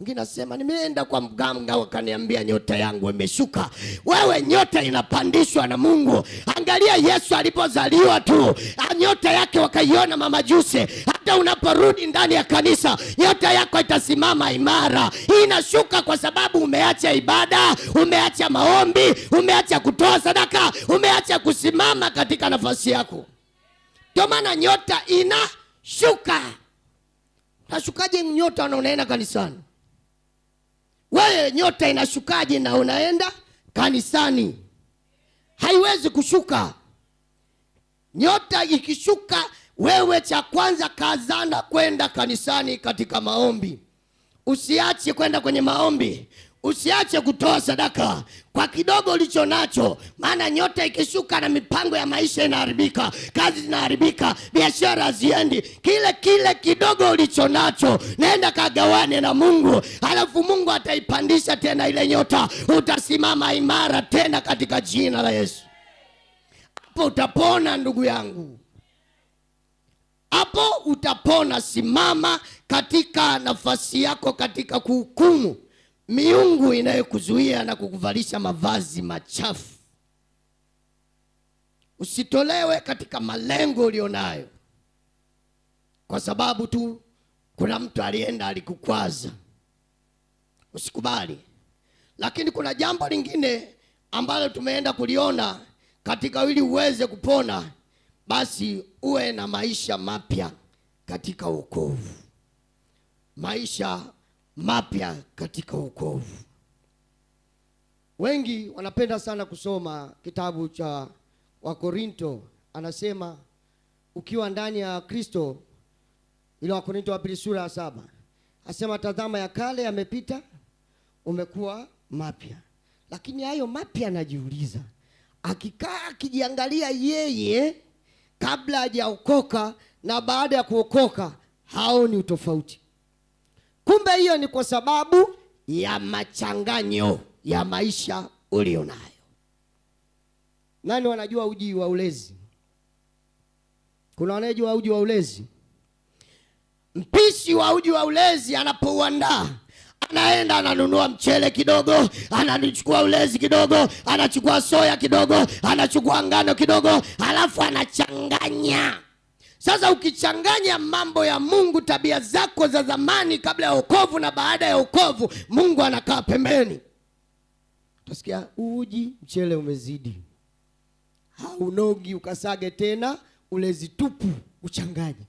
Mwingine nasema nimeenda kwa mganga wakaniambia nyota yangu imeshuka. Wewe nyota inapandishwa na Mungu. Angalia Yesu alipozaliwa tu, nyota yake wakaiona mamajusi. Hata unaporudi ndani ya kanisa, nyota yako itasimama imara. Hii inashuka kwa sababu umeacha ibada, umeacha maombi, umeacha kutoa sadaka, umeacha kusimama katika nafasi yako. Ndio maana nyota inashuka. Unashukaje nyota na unaenda kanisani? Wewe nyota inashukaje na unaenda kanisani? Haiwezi kushuka. Nyota ikishuka, wewe cha kwanza kazana kwenda kanisani katika maombi. Usiache kwenda kwenye maombi. Usiache kutoa sadaka kwa kidogo ulicho nacho, maana nyota ikishuka na mipango ya maisha inaharibika, kazi zinaharibika, biashara haziendi. Kile kidogo ulicho nacho nenda kagawane na Mungu, halafu Mungu ataipandisha tena ile nyota, utasimama imara tena katika jina la Yesu. Hapo utapona ndugu yangu, hapo utapona. Simama katika nafasi yako katika kuhukumu miungu inayokuzuia na kukuvalisha mavazi machafu. Usitolewe katika malengo ulionayo kwa sababu tu kuna mtu alienda alikukwaza. Usikubali. Lakini kuna jambo lingine ambalo tumeenda kuliona katika ili uweze kupona, basi uwe na maisha mapya katika wokovu. Maisha mapya katika wokovu. Wengi wanapenda sana kusoma kitabu cha Wakorinto. Anasema ukiwa ndani ya Kristo, ile Wakorinto wa pili sura ya 7. Asema tazama ya kale yamepita, umekuwa mapya. Lakini hayo mapya anajiuliza, akikaa akijiangalia yeye kabla hajaokoka na baada ya kuokoka, haoni utofauti. Kumbe hiyo ni kwa sababu ya machanganyo ya maisha ulionayo. Nani wanajua uji wa ulezi? Kuna wanajua uji wa ulezi? Mpishi wa uji wa ulezi anapouandaa, anaenda ananunua mchele kidogo, anachukua ulezi kidogo, anachukua soya kidogo, anachukua ngano kidogo, halafu anachanganya. Sasa ukichanganya mambo ya Mungu, tabia zako za zamani kabla ya wokovu na baada ya wokovu, Mungu anakaa pembeni. Utasikia uji mchele umezidi, haunogi, ukasage tena ulezi tupu uchanganye.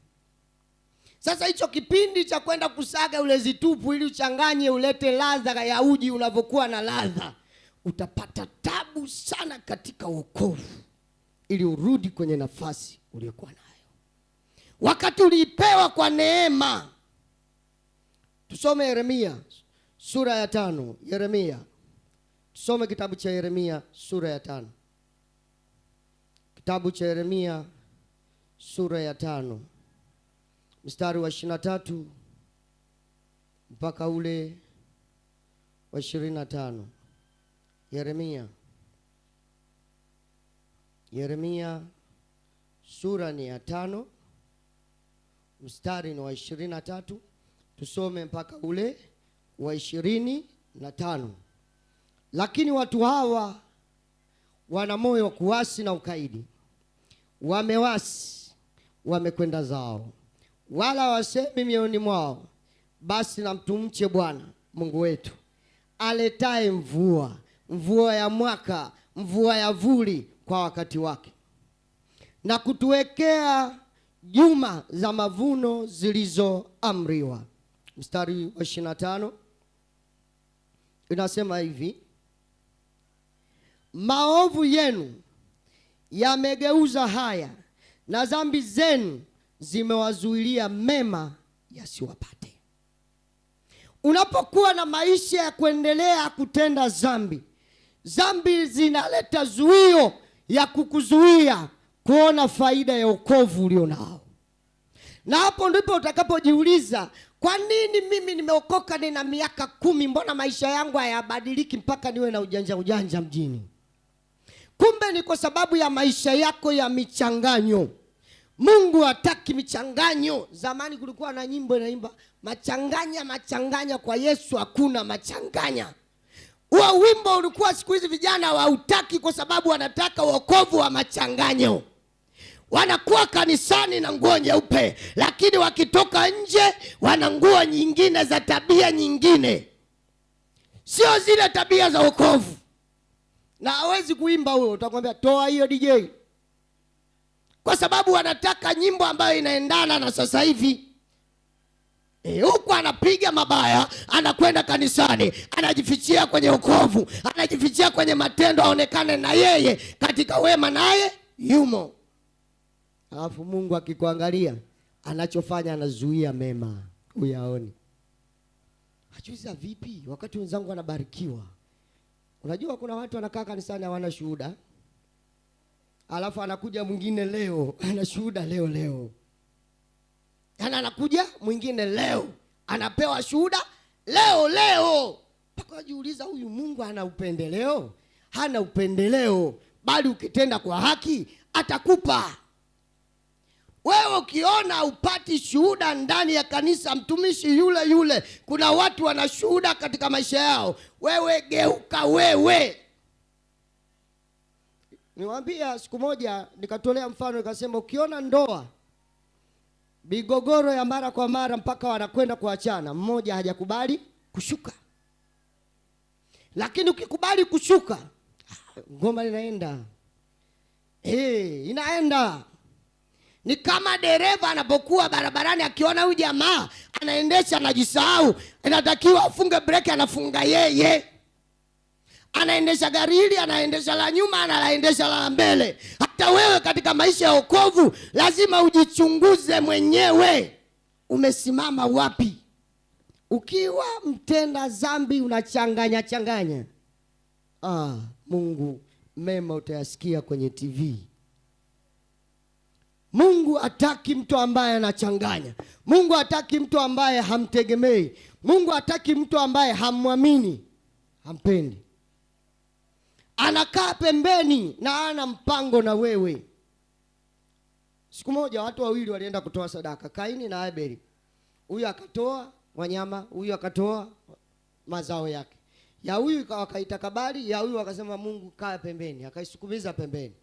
Sasa hicho kipindi cha kwenda kusaga ulezi tupu ili uchanganye ulete ladha ya uji unavyokuwa na ladha, utapata tabu sana katika wokovu ili urudi kwenye nafasi uliyokuwa nayo wakati ulipewa kwa neema. Tusome Yeremia sura ya 5. Yeremia, tusome kitabu cha Yeremia sura ya 5. Kitabu cha Yeremia sura ya 5 mstari wa 23 mpaka ule wa 25. Yeremia sura ni ya 5 mstari ni wa 23, tusome mpaka ule wa 25. Lakini watu hawa wana moyo wa kuasi na ukaidi, wamewasi, wamekwenda zao, wala wasemi mioyoni mwao, basi na mtumche Bwana Mungu wetu, aletaye mvua ya mwaka, mvua ya vuli kwa wakati wake, na kutuwekea juma za mavuno zilizoamriwa. Mstari wa 25 inasema hivi: maovu yenu yamegeuza haya, na dhambi zenu zimewazuilia mema yasiwapate. Unapokuwa na maisha ya kuendelea kutenda dhambi, dhambi zinaleta zuio ya kukuzuia kuona faida ya wokovu ulionao. Na hapo ndipo utakapojiuliza, kwa nini mimi nimeokoka nina miaka 10, mbona maisha yangu hayabadiliki mpaka niwe na ujanja mjini? Kumbe ni kwa sababu ya maisha yako ya michanganyo. Mungu hataki michanganyo. Zamani kulikuwa na nyimbo inaimba machanganya, kwa Yesu hakuna machanganya. Huo wimbo ulikuwa, siku hizi vijana hautaki kwa sababu wanataka wokovu wa machanganyo. Wanakuwa kanisani na nguo nyeupe, lakini wakitoka nje wana nguo nyingine za tabia nyingine, sio zile tabia za wokovu. Na hawezi kuimba huyo, utakwambia toa hiyo DJ, kwa sababu wanataka nyimbo ambayo inaendana na sasa hivi. Huku anapiga mabaya, anakwenda kanisani, anajifichia kwenye wokovu, anajifichia kwenye matendo, aonekane na yeye katika wema naye yumo. Alafu Mungu akikuangalia, anachofanya anazuia mema uyaone. Hajuiza vipi wakati wenzangu wanabarikiwa? Unajua kuna watu wanakaa kanisani hawana shuhuda, alafu anakuja mwingine leo ana shuhuda leo. Yana anakuja mwingine leo anapewa shuhuda leo. Mpaka wajiuliza, huyu Mungu ana upendeleo? Hana upendeleo, bali ukitenda kwa haki atakupa. Wewe ukiona upati shuhuda ndani ya kanisa, mtumishi yule kuna watu wana shuhuda katika maisha yao, wewe geuka wewe. Niwaambia siku moja, nikatolea mfano nikasema, ukiona ndoa migogoro ya mara kwa mara mpaka wanakwenda kuachana, mmoja hajakubali kushuka. Lakini ukikubali kushuka, ngoma inaenda. Inaenda. Ni kama dereva anapokuwa barabarani, akiona huyu jamaa anaendesha anajisahau, inatakiwa afunge breki, anafunga yeye. Anaendesha gari hili, anaendesha la nyuma, anaendesha la mbele. Hata wewe katika maisha ya wokovu lazima ujichunguze mwenyewe, umesimama wapi? Ukiwa mtenda dhambi unachanganya, Mungu mema utayasikia kwenye TV. Mungu hataki mtu ambaye anachanganya. Mungu hataki mtu ambaye hamtegemei. Mungu hataki mtu ambaye hamwamini, hampendi. Anakaa pembeni na ana mpango na wewe. Siku moja watu wawili walienda kutoa sadaka, Kaini na Abeli. Huyu akatoa wanyama, huyu akatoa mazao yake. Ya huyu wakaitakabali, ya huyu akasema Mungu kaa pembeni, akaisukumiza pembeni.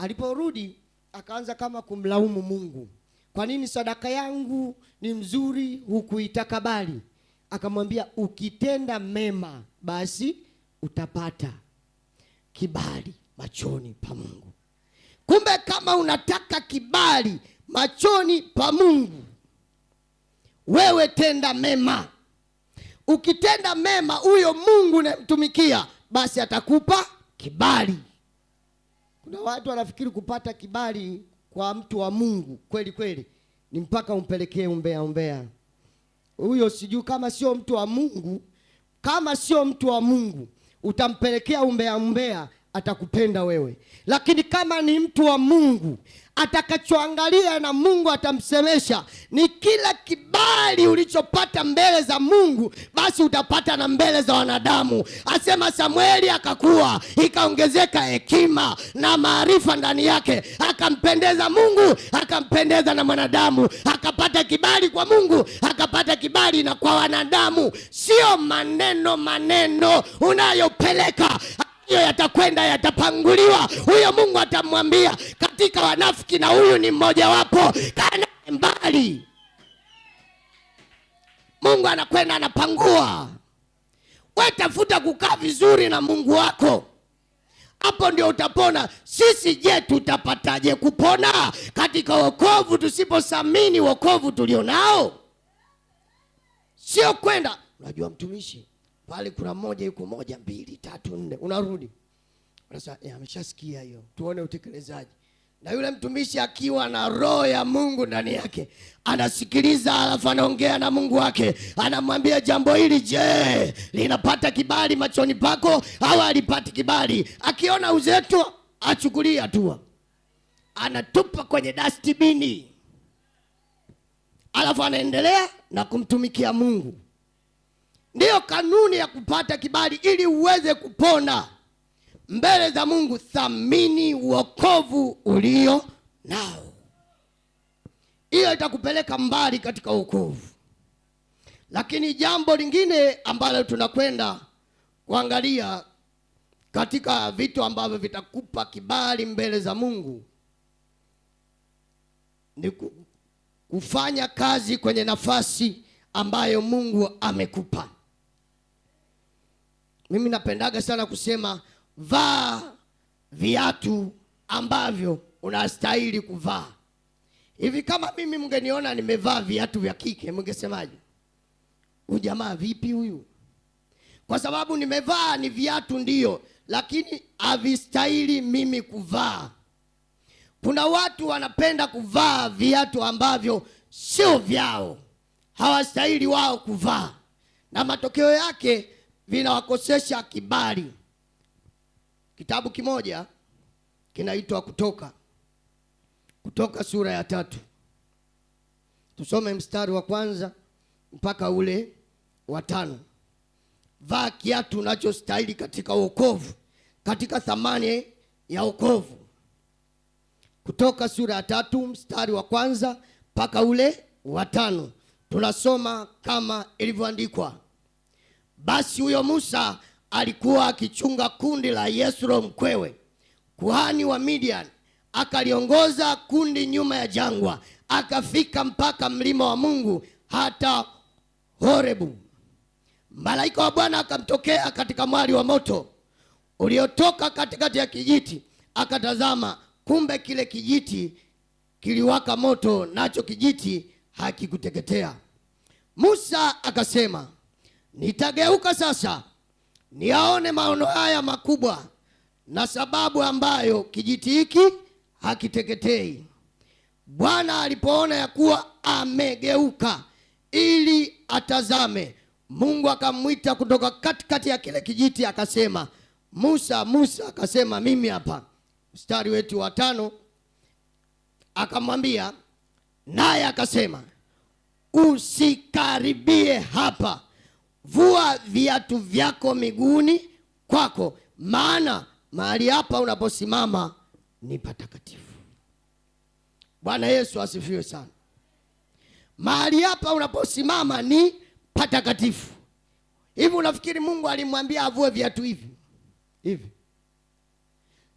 Aliporudi akaanza kama kumlaumu Mungu, kwa nini sadaka yangu ni mzuri hukuitakabali? Akamwambia, ukitenda mema basi utapata kibali machoni pa Mungu. Kumbe kama unataka kibali machoni pa Mungu, wewe tenda mema. Ukitenda mema, huyo Mungu unamtumikia, basi atakupa kibali. Kuna watu wanafikiri kupata kibali kwa mtu wa Mungu kweli ni mpaka umpelekee umbea. Huyo sijui kama sio mtu wa Mungu. Kama sio mtu wa Mungu, utampelekea umbea, atakupenda wewe. Lakini kama ni mtu wa Mungu, atakachoangalia na Mungu atamsemesha ni kila kibali ulichopata mbele za Mungu, basi utapata na mbele za wanadamu. Asema Samueli akakuwa, ikaongezeka hekima na maarifa ndani yake, akampendeza Mungu, akampendeza na mwanadamu, akapata kibali kwa Mungu, akapata kibali na kwa wanadamu. Sio maneno unayopeleka, hiyo yatakwenda yatapanguliwa. Huyo Mungu atamwambia, katika wanafiki na huyu ni mmoja wapo, kana mbali. Mungu anakwenda anapangua. Wewe tafuta kukaa vizuri na Mungu wako. Hapo ndio utapona. Sisi je, tutapataje kupona katika wokovu tusiposamini wokovu tulionao? Sio kwenda, unajua mtumishi pale kuna mmoja yuko 1 2 3 4, unarudi unasema ameshasikia hiyo, tuone utekelezaji. Na yule mtumishi akiwa na roho ya Mungu ndani yake, anasikiliza, alafu anaongea na Mungu wake, anamwambia jambo hili, je, linapata kibali machoni pako au halipati kibali? Akiona uzeto, achukulia hatua, anatupa kwenye dustbin, alafu anaendelea na kumtumikia Mungu. Ndiyo kanuni ya kupata kibali. Ili uweze kupona mbele za Mungu, thamini wokovu ulio nao. Hiyo itakupeleka mbali katika wokovu. Lakini jambo lingine ambalo tunakwenda kuangalia katika vitu ambavyo vitakupa kibali mbele za Mungu ni kufanya kazi kwenye nafasi ambayo Mungu amekupa. Mimi napendaga sana kusema, vaa viatu ambavyo unastahili kuvaa. Hivi kama mimi mngeniona nimevaa viatu vya kike, mngesemaje? Huyu jamaa vipi huyu? Kwa sababu nimevaa ni viatu ndio, lakini havistahili mimi kuvaa. Kuna watu wanapenda kuvaa viatu ambavyo sio vyao, hawastahili wao kuvaa, na matokeo yake vinawakosesha kibali. Kitabu kimoja kinaitwa Kutoka sura ya 3. Tusome mstari wa 1 mpaka ule wa 5. Vaa kiatu unachostahili katika wokovu, katika thamani ya wokovu. Kutoka sura ya 3 mstari wa 1 mpaka ule wa 5. Tunasoma kama ilivyoandikwa. Basi huyo Musa alikuwa akichunga kundi la Yethro mkwewe, kuhani wa Midian. Akaliongoza kundi nyuma ya jangwa, akafika mpaka mlima wa Mungu, hata Horebu. Malaika wa Bwana akamtokea katika mwali wa moto uliotoka katikati ya kijiti. Akatazama, kumbe kile kijiti kiliwaka moto, nacho kijiti hakikuteketea. Musa akasema, nitageuka sasa niaone maono haya makubwa, na sababu ambayo kijiti hiki hakiteketei. Bwana alipoona ya kuwa amegeuka ili atazame, Mungu akamwita kutoka katikati ya kile kijiti, akasema, Musa, Musa. Akasema, mimi hapa. Mstari wetu wa 5, akamwambia, naye akasema, usikaribie hapa, vua viatu vyako miguuni kwako, maana mahali hapa unaposimama ni patakatifu. Bwana Yesu asifiwe sana. Mahali hapa unaposimama ni patakatifu. Hivi unafikiri Mungu alimwambia avue viatu hivi?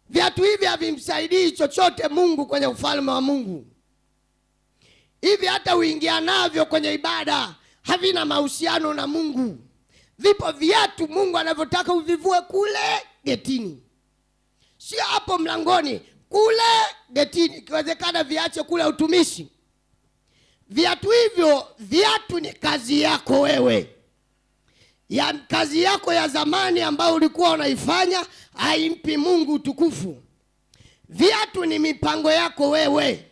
Viatu hivi havimsaidii chochote Mungu kwenye ufalme wa Mungu. Hivi hata uingia navyo kwenye ibada havina mahusiano na Mungu. Vipo viatu Mungu anavyotaka uvivue kule getini, sio hapo mlangoni, kule getini. Ikiwezekana viache kule utumishi. Viatu hivyo, viatu ni kazi yako wewe, ya kazi yako ya zamani ambayo ulikuwa unaifanya, haimpi Mungu utukufu. Viatu ni mipango yako wewe,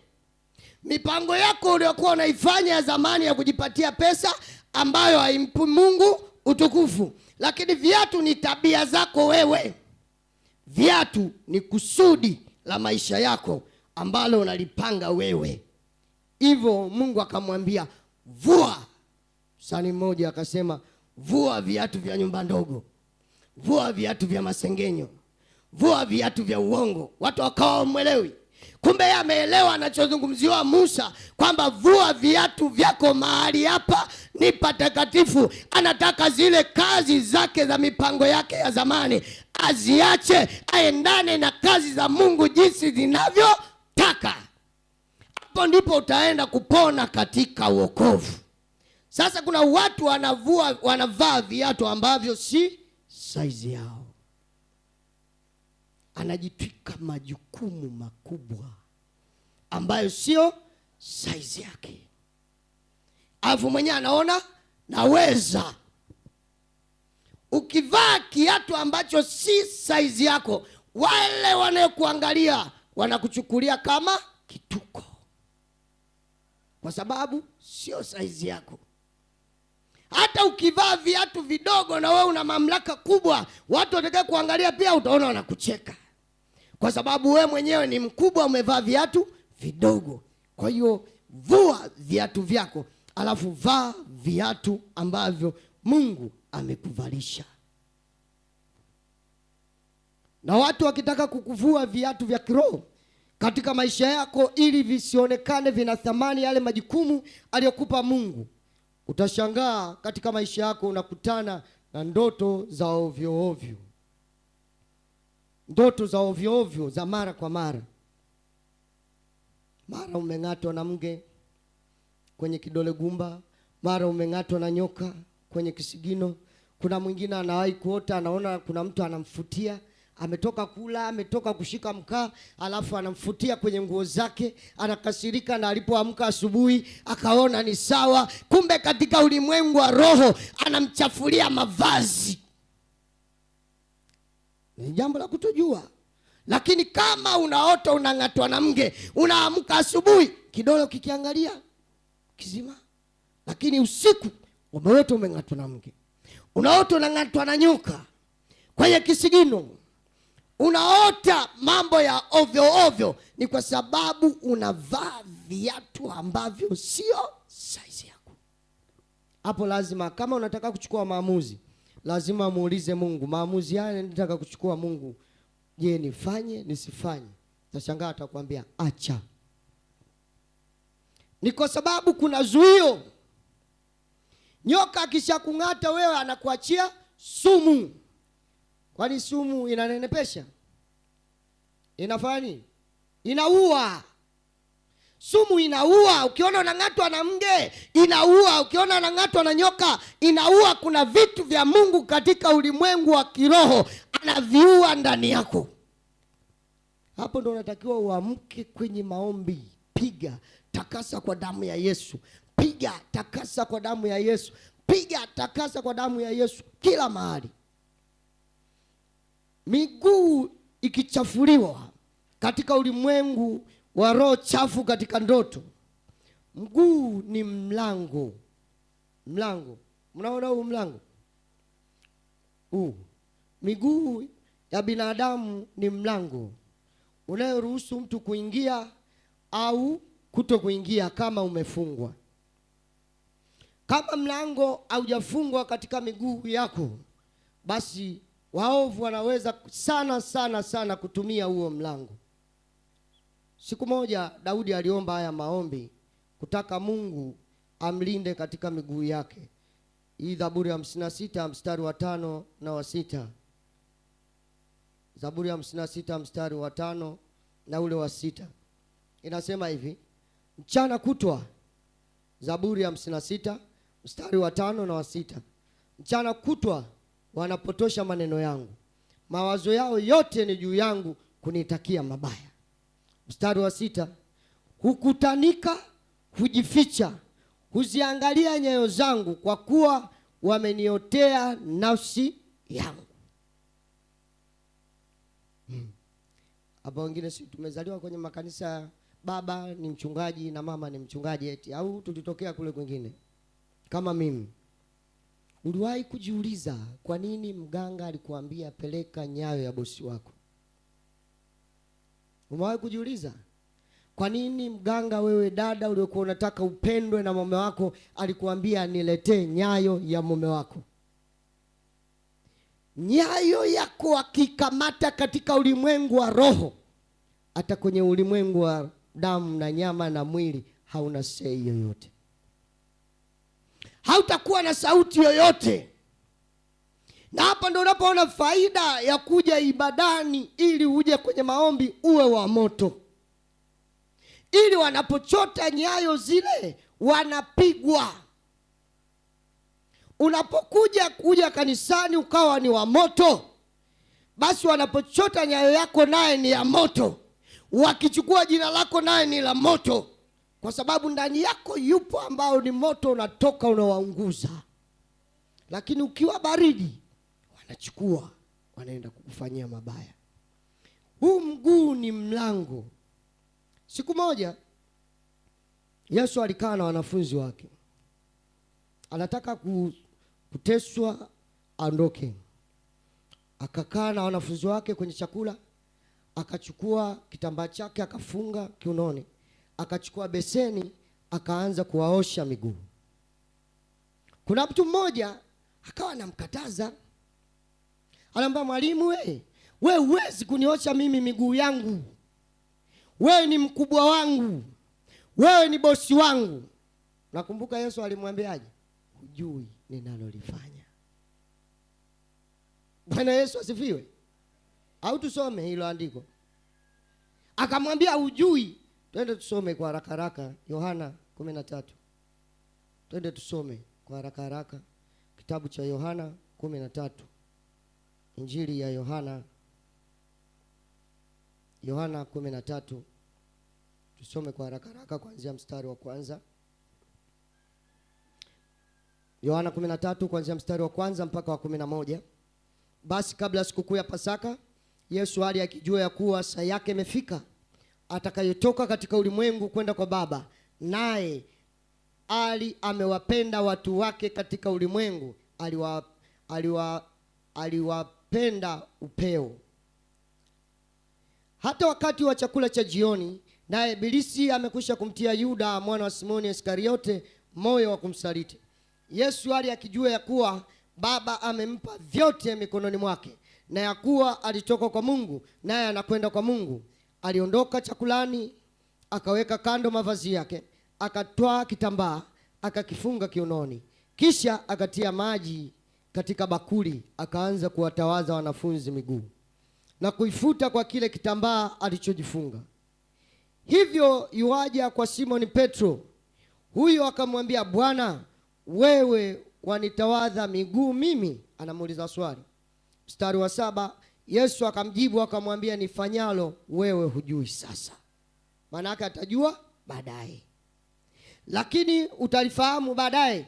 mipango yako uliyokuwa unaifanya ya zamani ya kujipatia pesa, ambayo haimpi Mungu utukufu. Lakini viatu ni tabia zako wewe. Viatu ni kusudi la maisha yako ambalo unalipanga wewe. Hivyo Mungu akamwambia, vua. Sani mmoja akasema, vua viatu vya nyumba ndogo, vua viatu vya masengenyo, vua viatu vya uongo. Watu wakawa wamwelewi. Kumbe yeye ameelewa anachozungumziwa Musa, kwamba vua viatu vyako, mahali hapa ni patakatifu. Anataka zile kazi zake za mipango yake ya zamani aziache, aendane na kazi za Mungu jinsi zinavyotaka. Hapo ndipo utaenda kupona katika wokovu. Sasa kuna watu wanavaa viatu ambavyo si size yao. anajitwika majukumu makubwa ambayo sio saizi yake, alafu mwenyewe anaona naweza. Ukivaa kiatu ambacho si saizi yako, wale wanaokuangalia wanakuchukulia kama kituko, kwa sababu sio saizi yako. Hata ukivaa viatu vidogo na wewe una mamlaka kubwa, watu watakao kuangalia pia utaona wanakucheka, kwa sababu wewe mwenyewe ni mkubwa, umevaa viatu vidogo. Kwa hiyo vua viatu vyako, alafu vaa viatu ambavyo Mungu amekuvalisha. Na watu wakitaka kukuvua viatu vya kiroho katika maisha yako, ili visionekane vina thamani yale majukumu aliyokupa Mungu, utashangaa katika maisha yako unakutana na ndoto za ovyo ovyo. Ndoto za ovyo ovyo za mara kwa mara. Mara umeng'atwa na mge kwenye kidole gumba, mara umeng'atwa na nyoka kwenye kisigino. Kuna mwingine anawahi kuota anaona kuna mtu anamfutia, ametoka kula, ametoka kushika mkaa, alafu anamfutia kwenye nguo zake, anakasirika, na alipoamka asubuhi akaona ni sawa, kumbe katika ulimwengu wa roho anamchafulia mavazi. Ni jambo la kutojua. Lakini kama unaota unang'atwa na mge, unaamka asubuhi kidole kikiangalia kizima, lakini usiku umeota umeng'atwa na mge. Unaota unang'atwa na nyoka kwenye kisigino, unaota mambo ya ovyo ovyo, ni kwa sababu unavaa viatu ambavyo sio size yako. Hapo lazima, kama unataka kuchukua maamuzi, lazima muulize Mungu, maamuzi haya nataka kuchukua Mungu, je, nifanye nisifanye? Utashangaa atakwambia acha. Ni kwa sababu kuna zuio. Nyoka akishakung'ata wewe anakuachia sumu. Kwani sumu inanenepesha? Inafanya nini? Inaua. Sumu inaua. Ukiona unang'atwa na mge, inaua. Ukiona unang'atwa na nyoka, inaua. Kuna vitu vya Mungu katika ulimwengu wa kiroho anaviua ndani yako. Hapo ndo unatakiwa uamke kwenye maombi. Piga, takasa kwa damu ya Yesu. Piga, takasa kwa damu ya Yesu. Piga, takasa kwa damu ya Yesu kila mahali. Miguu ikichafuliwa katika ulimwengu wa roho chafu, katika ndoto, mguu ni mlango. Mlango, mnaona huu mlango huu? Miguu ya binadamu ni mlango unayoruhusu mtu kuingia au kuto kuingia kama umefungwa. Kama mlango haujafungwa katika miguu yako, basi waovu wanaweza sana kutumia huo mlango. Siku moja Daudi aliomba haya maombi kutaka Mungu amlinde katika miguu yake. Hii Zaburi ya 56 mstari wa 5 na wa 6. Zaburi ya 56 mstari wa 5 na ule wa 6. Inasema hivi: mchana kutwa, Zaburi ya 56 mstari wa 5 na wa 6. Mchana kutwa wanapotosha maneno yangu, mawazo yao yote ni juu yangu kunitakia mabaya. Mstari wa 6, hukutanika, hujificha, huziangalia nyayo zangu, kwa kuwa wameniotea nafsi yangu. Hapa wengine si tumezaliwa kwenye makanisa, baba ni mchungaji na mama ni mchungaji eti, au tulitokea kule kwingine kama mimi. Uliwahi kujiuliza kwa nini mganga alikuambia peleka nyayo ya bosi wako? Umewahi kujiuliza kwa nini mganga, wewe dada uliokuwa unataka upendwe na mume wako, alikuambia niletee nyayo ya mume wako? Nyayo yako akikamata katika ulimwengu wa roho, hata kwenye ulimwengu wa damu na nyama na mwili hauna sei yoyote. Hautakuwa na sauti yoyote. Na hapa ndio unapoona faida ya kuja ibadani, ili uje kwenye maombi uwe wa moto, ili wanapochota nyayo zile wanapigwa. Unapokuja kanisani ukawa ni wa moto, basi wanapochota nyayo yako naye ni ya moto, wakichukua jina lako naye ni la moto, kwa sababu ndani yako yupo ambao ni moto unatoka unawaunguza. Lakini ukiwa baridi, wanachukua wanaenda kukufanyia mabaya. Huu mguu ni mlango. Siku moja Yesu alikaa na wanafunzi wake, anataka kuteswa aondoke. Akakaa na wanafunzi wake kwenye chakula, akachukua kitambaa chake akafunga kiunoni, akachukua beseni akaanza kuwaosha miguu. Kuna mtu mmoja akawa anamkataza, anamwambia, mwalimu, wewe huwezi kuniosha mimi miguu yangu, wewe ni mkubwa wangu, wewe ni bosi wangu. Nakumbuka Yesu alimwambiaje? Hujui ninalolifanya. Bwana Yesu asifiwe. Au tusome hilo andiko. Akamwambia hujui. Twende tusome kwa haraka haraka Yohana 13. Twende tusome kwa haraka haraka kitabu cha Yohana 13. Injili ya Yohana 13. Tusome kwa haraka haraka kuanzia mstari wa kwanza. Yohana 13 kuanzia mstari wa kwanza mpaka wa 11. Basi kabla ya sikukuu ya Pasaka, Yesu akijua ya kuwa saa yake imefika atakayotoka katika ulimwengu kwenda kwa Baba, naye amewapenda watu wake katika ulimwengu, aliwapenda upeo. Hata wakati wa chakula cha jioni, naye Ibilisi amekwisha kumtia Yuda mwana wa Simoni Iskariote moyo wa kumsaliti. Yesu akijua ya kuwa Baba amempa vyote mikononi mwake, na ya kuwa alitoka kwa Mungu naye anakwenda kwa Mungu, aliondoka chakulani, akaweka kando mavazi yake, akatwaa kitambaa akakifunga kiunoni, kisha akatia maji katika bakuli, akaanza kuwatawaza wanafunzi miguu na kuifuta kwa kile kitambaa alichojifunga. Hivyo yuaja kwa Simoni Petro. Huyo akamwambia, Bwana, wewe wanitawadha miguu mimi? Anamuuliza swali. Mstari wa 7, Yesu akamjibu akamwambia, nifanyalo wewe hujui sasa, maana yake atajua baadaye, lakini utalifahamu baadaye.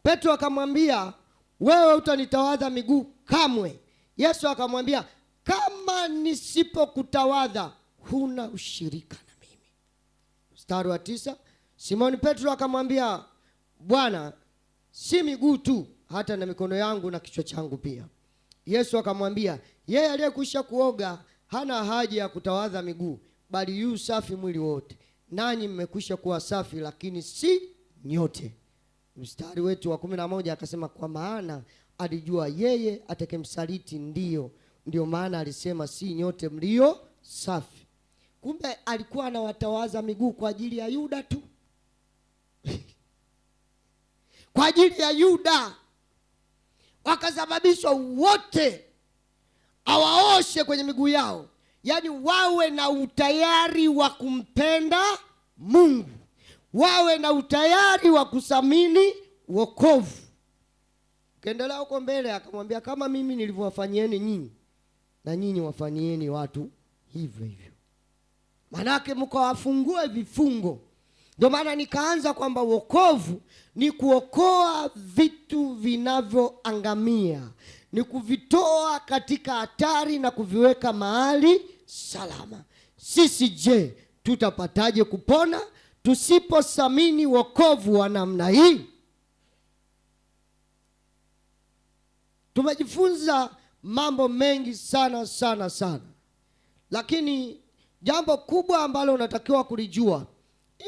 Petro akamwambia, wewe utanitawadha miguu kamwe. Yesu akamwambia, kama nisipokutawadha huna ushirika na mimi. Mstari wa 9, Simoni Petro akamwambia, Bwana, si miguu tu, hata na mikono yangu na kichwa changu pia. Yesu akamwambia, yeye aliyekwisha kuoga hana haja ya kutawadha miguu, bali yu safi mwili wote. Nanyi mmekwisha kuwa safi, lakini si nyote. Mstari wetu wa 11 akasema, kwa maana alijua yeye atakemsaliti, ndio maana alisema si nyote mlio safi. Kumbe alikuwa anawatawaza miguu kwa ajili ya Yuda tu. Kwa ajili ya Yuda wakasababishwa wote awaoshe kwenye miguu yao, yaani wawe na utayari wa kumpenda Mungu, wawe na utayari wa kusamini wokovu. Kaendelea huko mbele akamwambia, kama mimi nilivyowafanyieni nyinyi, na nyinyi wafanyieni watu hivyo hivyo. Manake mkawafungue vifungo. Ndio maana nikaanza kwamba wokovu ni kuokoa vitu vinavyoangamia, ni kuvitoa katika hatari na kuviweka mahali salama. Sisi je, tutapataje kupona tusiposamini wokovu wa namna hii? Tumejifunza mambo mengi sana sana sana, lakini jambo kubwa ambalo unatakiwa kulijua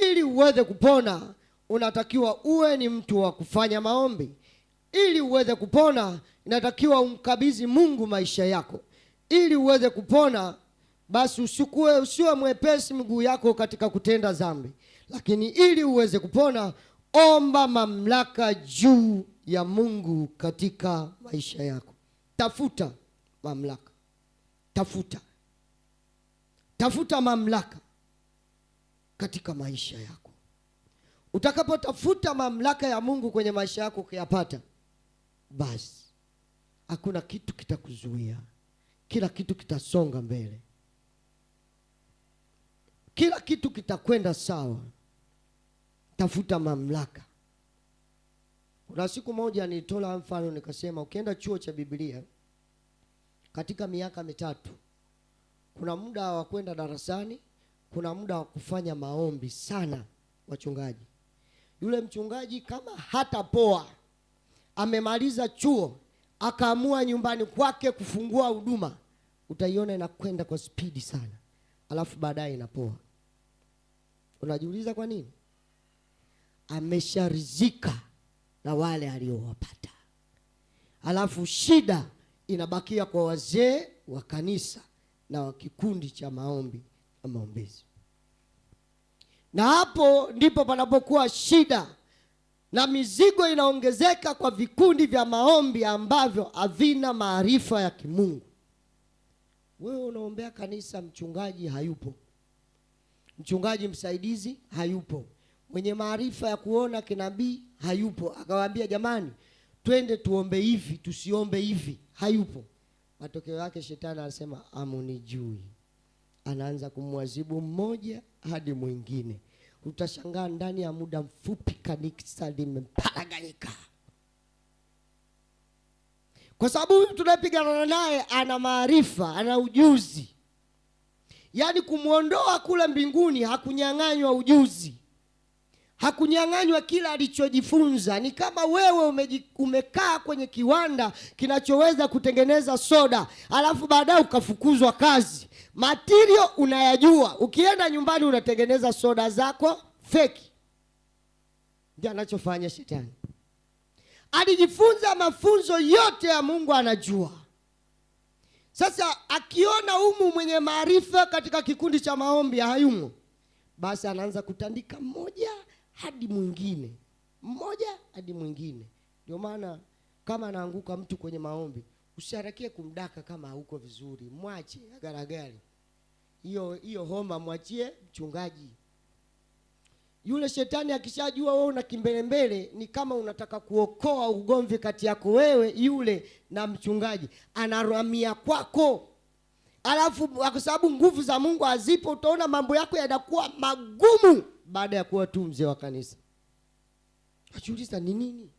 ili uweze kupona, unatakiwa uwe ni mtu wa kufanya maombi. Ili uweze kupona, inatakiwa umkabidhi Mungu maisha yako. Ili uweze kupona, basi usiwe mwepesi miguu yako katika kutenda dhambi. Lakini ili uweze kupona, omba mamlaka juu ya Mungu katika maisha yako. Tafuta mamlaka. Tafuta mamlaka katika maisha yako. Utakapotafuta mamlaka ya Mungu kwenye maisha yako ukiyapata, basi hakuna kitu kitakuzuia kila kitu kitasonga mbele, kila kitu kitakwenda sawa. Tafuta mamlaka. Kuna siku moja nilitoa mfano nikasema, ukienda chuo cha Biblia katika miaka mitatu, kuna muda wa kwenda darasani, kuna muda wa kufanya maombi sana. Wachungaji, yule mchungaji kama hata poa amemaliza chuo akaamua nyumbani kwake kufungua huduma, utaiona inakwenda kwa spidi sana, alafu baadaye inapoa. Unajiuliza kwa nini? Amesharizika na wale aliowapata, alafu shida inabakia kwa wazee wa kanisa na wa kikundi cha maombi na maombezi. Na hapo ndipo panapokuwa shida, na mizigo inaongezeka kwa vikundi vya maombi ambavyo havina maarifa ya kimungu. Wewe unaombea kanisa, mchungaji hayupo, mchungaji msaidizi hayupo, mwenye maarifa ya kuona kinabii hayupo, akawaambia jamani, twende tuombe hivi, tusiombe hivi, hayupo. Matokeo yake shetani anasema amunijui, anaanza kumwazibu mmoja hadi mwingine. Utashangaa ndani ya muda mfupi kanisa limeparaganyika, kwa sababu huyu tunapigana naye ana maarifa, ana ujuzi. Yaani kumuondoa kule mbinguni hakunyang'anywa ujuzi, hakunyang'anywa kila alichojifunza. Ni kama wewe umekaa kwenye kiwanda kinachoweza kutengeneza soda, alafu baadaye ukafukuzwa kazi. Material unayajua, ukienda nyumbani unatengeneza soda zako feki. Ndio anachofanya shetani. Alijifunza mafunzo yote ya Mungu, anajua. Sasa akiona humu mwenye maarifa katika kikundi cha maombi hayumo, basi anaanza kutandika mmoja hadi mwingine, mmoja hadi mwingine. Ndio maana kama anaanguka mtu kwenye maombi, usiharakie kumdaka kama hauko vizuri, mwache agaragari. Hiyo homa mwachie mchungaji. Yule shetani akishajua wewe una kimbelembele, ni kama unataka kuokoa ugomvi kati yako wewe yule na mchungaji, anaramia kwako. Alafu kwa sababu nguvu za Mungu hazipo, utaona mambo yako yanakuwa magumu baada ya kuwa tu mzee wa kanisa. Ajiuliza ni nini?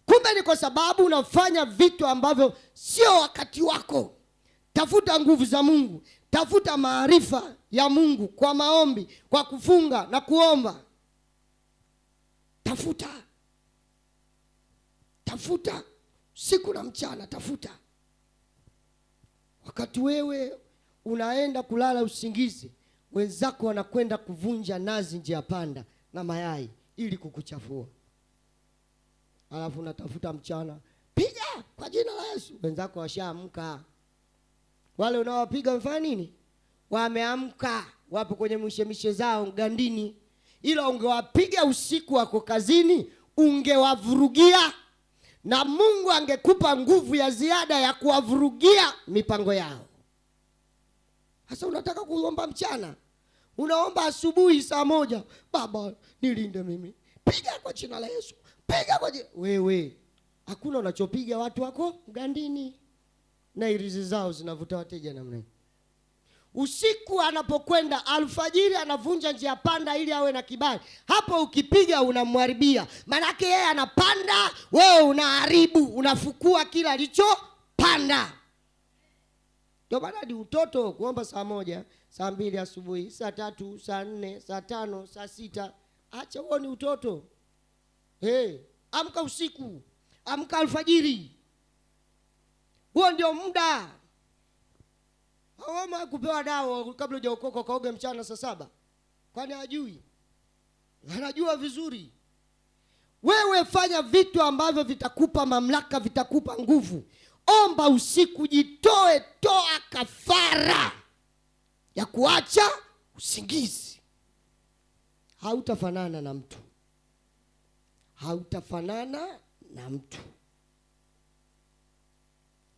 Kumbe ni kwa sababu unafanya vitu ambavyo sio wakati wako. Tafuta nguvu za Mungu, tafuta maarifa ya Mungu kwa maombi, kwa kufunga na kuomba. Tafuta siku na mchana, tafuta. Wakati wewe unaenda kulala usingizi, wenzako wanakwenda kuvunja nazi njia panda na mayai ili kukuchafua. Alafu unatafuta mchana, piga kwa jina la Yesu. Wenzako washaamka. Wale unawapiga wamefanya nini? Wameamka, wapo kwenye mishemishe zao ngandini. Ila ungewapiga usiku wako kazini, ungewavurugia, na Mungu angekupa nguvu ya ziada ya kuwavurugia mipango yao. Sasa unataka kuomba mchana, unaomba asubuhi saa 1, Baba nilinde mimi, piga kwa jina la Yesu, piga kwa jina. Wewe hakuna unachopiga, watu wako ngandini na irizi zao zinavuta wateja namna hiyo. Usiku anapokwenda, alfajiri anavunja njia panda ili awe na kibali. Hapo ukipiga unamharibia. Manake yeye anapanda, wewe unaharibu, unafukua kila alichopanda. Ndio maana hadi utoto kuomba saa 1, saa 2 asubuhi, saa 3, saa 4, saa 5, saa 6. Acha huo ni utoto. Amka usiku, amka alfajiri. Huo ndio muda. Hawama kupewa dawa kabla hujaokoka kaoge mchana saa 7. Kwani hajui? Anajua vizuri. Wewe fanya vitu ambavyo vitakupa mamlaka, vitakupa nguvu. Omba usiku, jitoe, toa kafara ya kuacha usingizi. Hautafanana na mtu. Hautafanana na mtu.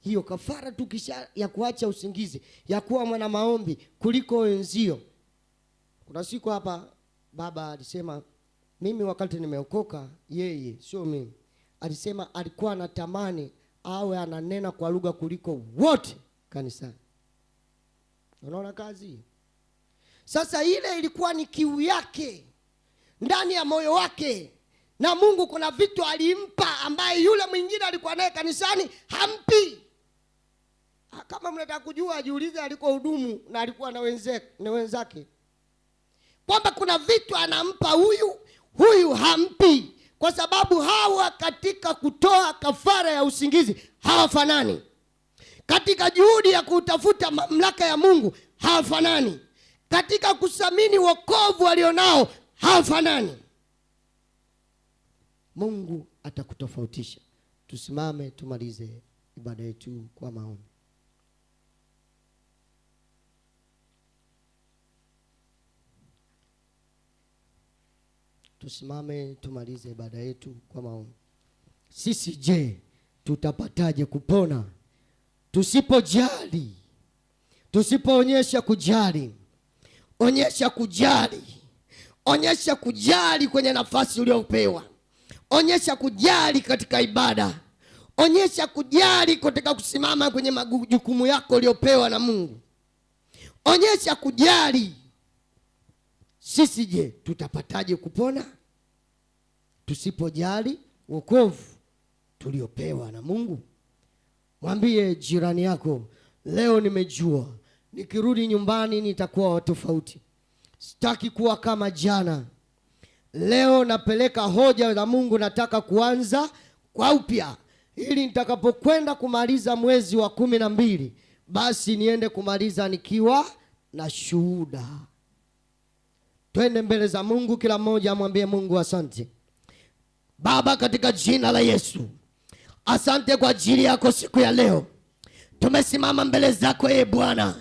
Hiyo kafara tu kisha ya kuacha usingizi, ya kuwa mwana maombi kuliko wenzio. Kuna siku hapa baba alisema, mimi wakati nimeokoka, yeye sio mimi, alisema alikuwa anatamani awe ananena kwa lugha kuliko wote. kanisani. Unaona kazi? Sasa ile ilikuwa ni kiu yake ndani ya moyo wake, na Mungu kuna vitu alimpa ambaye yule mwingine alikuwa naye kanisani hampi. Kama mnataka kujua, ajiulize alikuwa hudumu na alikuwa na wenzake, kwamba kuna vitu anampa huyu hampi, kwa sababu hawa katika kutoa kafara ya usingizi hawafanani, katika juhudi ya kutafuta mamlaka ya Mungu hawafanani, katika kusamini wokovu walionao hawafanani. Mungu atakutofautisha. Tusimame tumalize ibada yetu kwa maombi. Tusimame tumalize ibada yetu kwa maombi. Sisi je, tutapataje kupona tusipojali? Tusipoonyesha kujali. Onyesha kujali. Onyesha kujali kwenye nafasi uliopewa. Onyesha kujali katika ibada. Onyesha kujali katika kusimama kwenye majukumu yako uliopewa na Mungu. Onyesha kujali. Sisi je, tutapataje kupona tusipojali wokovu tuliopewa na Mungu? Mwambie jirani yako, leo nimejua nikirudi nyumbani nitakuwa tofauti. Sitaki kuwa kama jana. Leo napeleka hoja za Mungu, nataka kuanza kwa upya, ili nitakapokwenda kumaliza mwezi wa 12 basi niende kumaliza nikiwa na shuhuda. Twende mbele za Mungu, kila mmoja amwambie Mungu asante. Baba, katika jina la Yesu, asante kwa ajili yako siku ya leo. Tumesimama mbele zako Bwana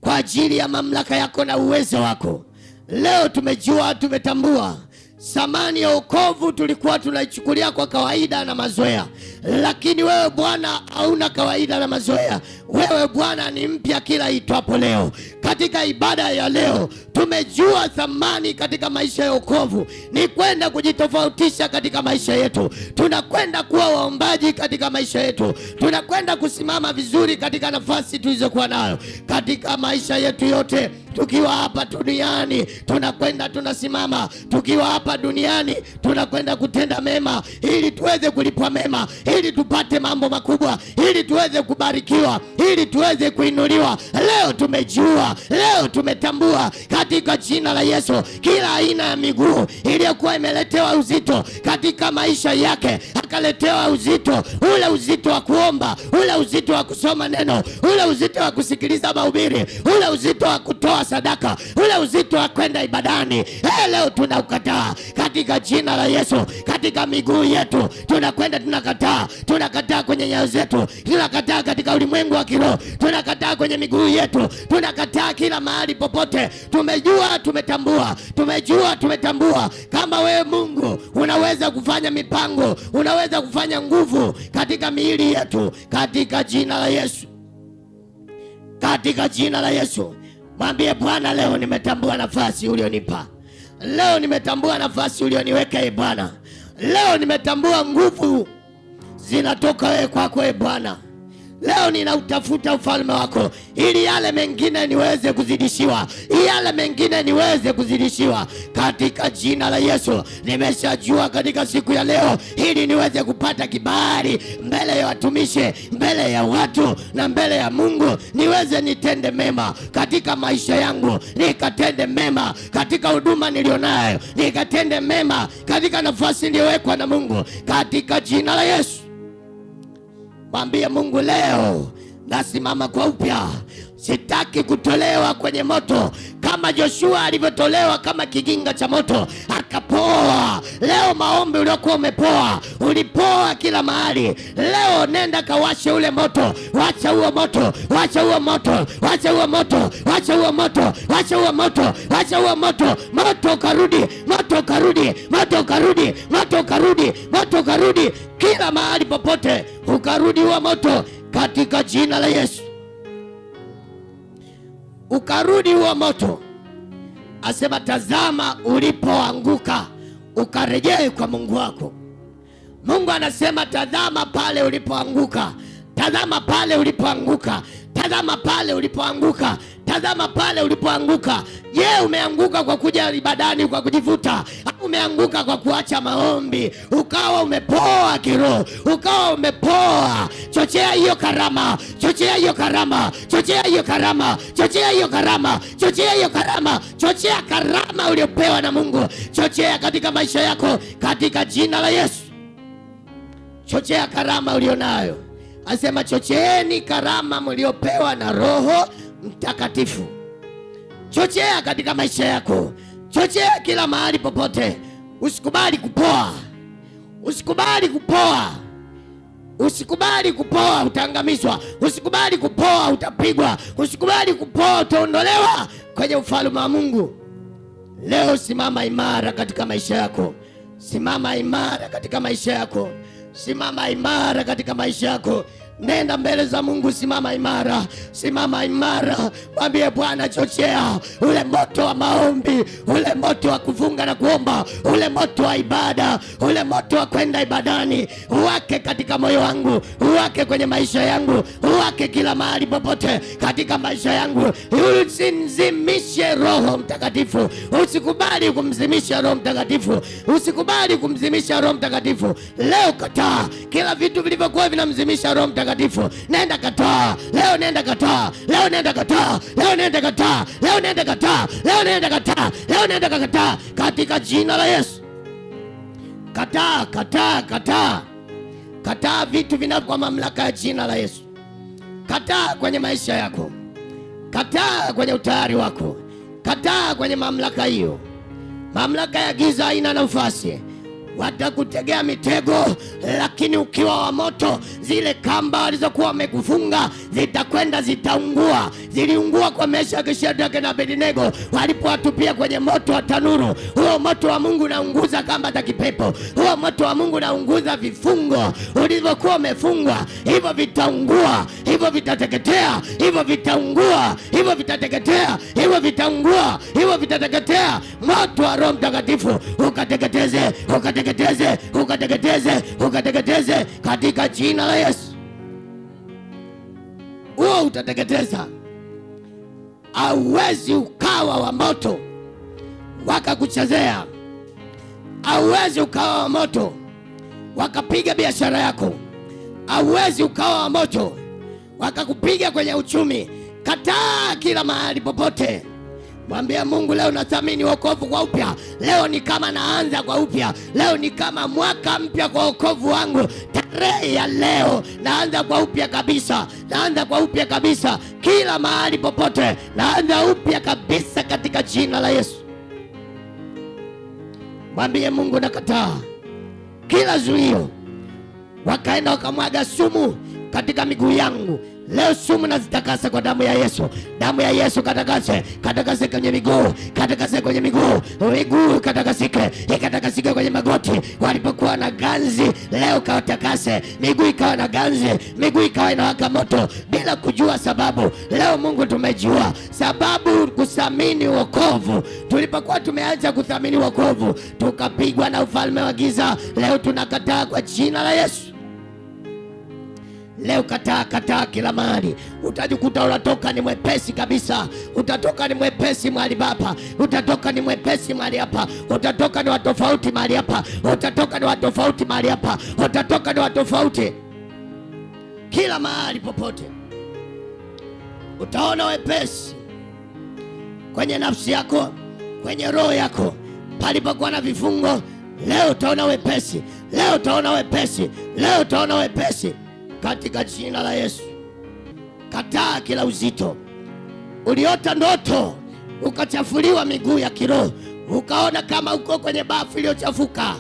kwa ajili ya mamlaka yako na uwezo wako. Leo tumejua, tumetambua samani ya wokovu tulikuwa tunaichukulia kwa kawaida na mazoea, lakini wewe Bwana hauna kawaida na mazoea. Wewe Bwana ni mpya kila itwapo leo. Katika ibada ya leo tumejua thamani katika maisha ya wokovu ni kwenda kujitofautisha katika maisha yetu. Tunakwenda kuwa waombaji katika maisha yetu. Tunakwenda kusimama vizuri katika nafasi tulizokuwa nayo katika maisha yetu yote. Tukiwa hapa duniani tunakwenda tunasimama, tukiwa hapa duniani tunakwenda kutenda mema ili tuweze kulipwa mema, ili tupate mambo makubwa, ili tuweze kubarikiwa, ili tuweze kuinuliwa. Leo tumejua, leo tumetambua katika jina la Yesu, kila aina ya miguu iliyokuwa imeletewa uzito katika maisha yake, akaletewa uzito, ule uzito wa kuomba, ule uzito wa kusoma neno, ule uzito wa kusikiliza mahubiri, ule uzito wa kutoa sadaka, ule uzito wa kwenda ibadani. Leo tunaukataa katika jina la Yesu. Katika miguu yetu tunakwenda tunakataa kwenye nyayo zetu, tunakataa katika ulimwengu wa kiroho, tunakataa kwenye miguu yetu, tunakataa kila mahali popote. Tumejua, tumetambua kama wewe Mungu unaweza kufanya mipango, unaweza kufanya nguvu katika miili yetu, katika jina la Yesu. Katika jina la Yesu. Mwambie Bwana, leo nimetambua nafasi ulionipa. Leo nimetambua nafasi ulioniweka Bwana. Leo nimetambua nguvu zinatoka wewe kwako Bwana. Leo ninautafuta ufalme wako ili yale mengine niweze kuzidishiwa, katika jina la Yesu. Nimeshajua katika siku ya leo ili niweze kupata kibali mbele ya watumishi, mbele ya watu na mbele ya Mungu, niweze nitende mema katika maisha yangu, nikatende mema katika huduma nilionayo, nikatende mema katika nafasi niliyowekwa na Mungu, katika jina la Yesu. Mwambie Mungu, leo nasimama kwa upya. Sitaki kutolewa kwenye moto kama Joshua alivyotolewa kama kiginga cha moto akapoa. Leo maombi uliokuwa umepoa, ulipoa kila mahali. Leo nenda kawashe ule moto. Wacha huo moto, wacha huo moto, wacha huo moto, wacha huo moto, wacha huo moto, wacha huo moto. Moto karudi, moto karudi, moto karudi, moto karudi, moto karudi kila mahali popote, ukarudi huo moto katika jina la Yesu. Ukarudi huo moto. Asema tazama ulipoanguka, ukarejee kwa Mungu wako. Mungu anasema tazama pale ulipoanguka, tazama pale ulipoanguka, Tazama pale ulipoanguka, tazama pale ulipoanguka. Je, umeanguka kwa kuja ibadani kwa kujivuta, au umeanguka kwa kuacha maombi ukawa umepoa kiroho, ukawa umepoa? Chochea hiyo karama, chochea hiyo karama, chochea hiyo karama, chochea hiyo karama, chochea hiyo karama, chochea karama uliopewa na Mungu, chochea katika maisha yako katika jina la Yesu. Chochea karama ulionayo. Asema chocheeni karama mliopewa na Roho Mtakatifu. Chochea katika maisha yako, chochea kila mahali popote. Usikubali kupoa, usikubali kupoa, usikubali kupoa, utaangamizwa. Usikubali kupoa, utapigwa. Usikubali kupoa, utaondolewa kwenye ufalme wa Mungu. Leo simama imara katika maisha yako, simama imara katika maisha yako, simama imara katika maisha yako. Nenda mbele za Mungu, simama imara, simama imara. Mwambie Bwana, chochea ule moto wa maombi, ule moto wa kufunga na kuomba, ule moto wa ibada, ule moto wa kwenda ibadani, uwake katika moyo wangu, uwake kwenye maisha yangu, uwake kila mahali popote katika maisha yangu. Usimzimishe Roho Mtakatifu, usikubali kumzimisha Roho Mtakatifu, usikubali kumzimisha Roho Mtakatifu. Leo kataa kila vitu vilivyokuwa vinamzimisha Roho Mtakatifu. Nenda kataa leo, nenda kataa leo, nenda kataa leo, nenda kataa leo, nenda kataa leo, nenda kataa leo, nenda kataa katika jina la Yesu. Kataa, kataa, kataa, kataa vitu vinavyo mamlaka ya jina la Yesu. Kataa kwenye maisha yako, kataa kwenye utayari wako, kataa kwenye mamlaka hiyo. Mamlaka ya giza haina nafasi. Watakutegea mitego, lakini ukiwa wa moto, zile kamba walizokuwa wamekufunga zitakwenda, zitaungua. Ziliungua kwa Meshaki, Shadraka na Abednego walipowatupia kwenye moto wa tanuru. Huo moto wa Mungu unaunguza kamba za kipepo, huo moto wa Mungu unaunguza vifungo ulivyokuwa umefungwa. Hivyo vitaungua, hivyo vitateketea, hivyo vitaungua, hivyo vitateketea, hivyo vitaungua, hivyo vitateketea. Moto wa Roho Mtakatifu ukateketeze, ukateketeze, ukateketeze, ukateketeze katika jina la Yesu. Huo utateketeza. Hauwezi ukawa wa moto wakakuchezea, hauwezi ukawa wa moto wakapiga biashara yako, hauwezi ukawa wa moto wakakupiga kwenye uchumi. Kataa kila mahali popote. Mwambie Mungu, leo nathamini wokovu kwa upya. Leo ni kama naanza kwa upya. Leo ni kama mwaka mpya kwa wokovu wangu. Tarehe ya leo naanza kwa upya kabisa, naanza kwa upya kabisa. Kila mahali popote naanza upya kabisa katika jina la Yesu. Mwambie Mungu, nakataa kila zuio. Wakaenda wakamwaga sumu katika miguu yangu. Leo sumu nazitakasa kwa damu ya Yesu. Damu ya Yesu katakase, katakase kwenye miguu, katakase kwenye miguu, miguu katakasike, ikatakasike kwenye magoti. Walipokuwa na ganzi, leo katakase miguu ikawa na ganzi, miguu ikawa inawaka moto bila kujua sababu. Leo Mungu tumejua sababu kuthamini wokovu. Tulipokuwa tumeanza kuthamini wokovu, tukapigwa na ufalme wa giza. Leo tunakataa kwa jina la Yesu. Leo kataa, kataa kila mahali. Utajikuta unatoka ni mwepesi kabisa. Utatoka ni mwepesi mahali hapa. Utatoka ni mwepesi mahali hapa. Utatoka ni watofauti mahali hapa. Utatoka ni watofauti mahali hapa. Utatoka ni watofauti kila mahali popote. Utaona wepesi kwenye nafsi yako, kwenye roho yako. Palipokuwa na vifungo, leo utaona wepesi. Leo utaona wepesi. Leo utaona wepesi katika jina la Yesu. Kataa kila uzito. Uliota ndoto ukachafuliwa miguu ya kiroho, ukaona kama uko kwenye bafu iliyochafuka,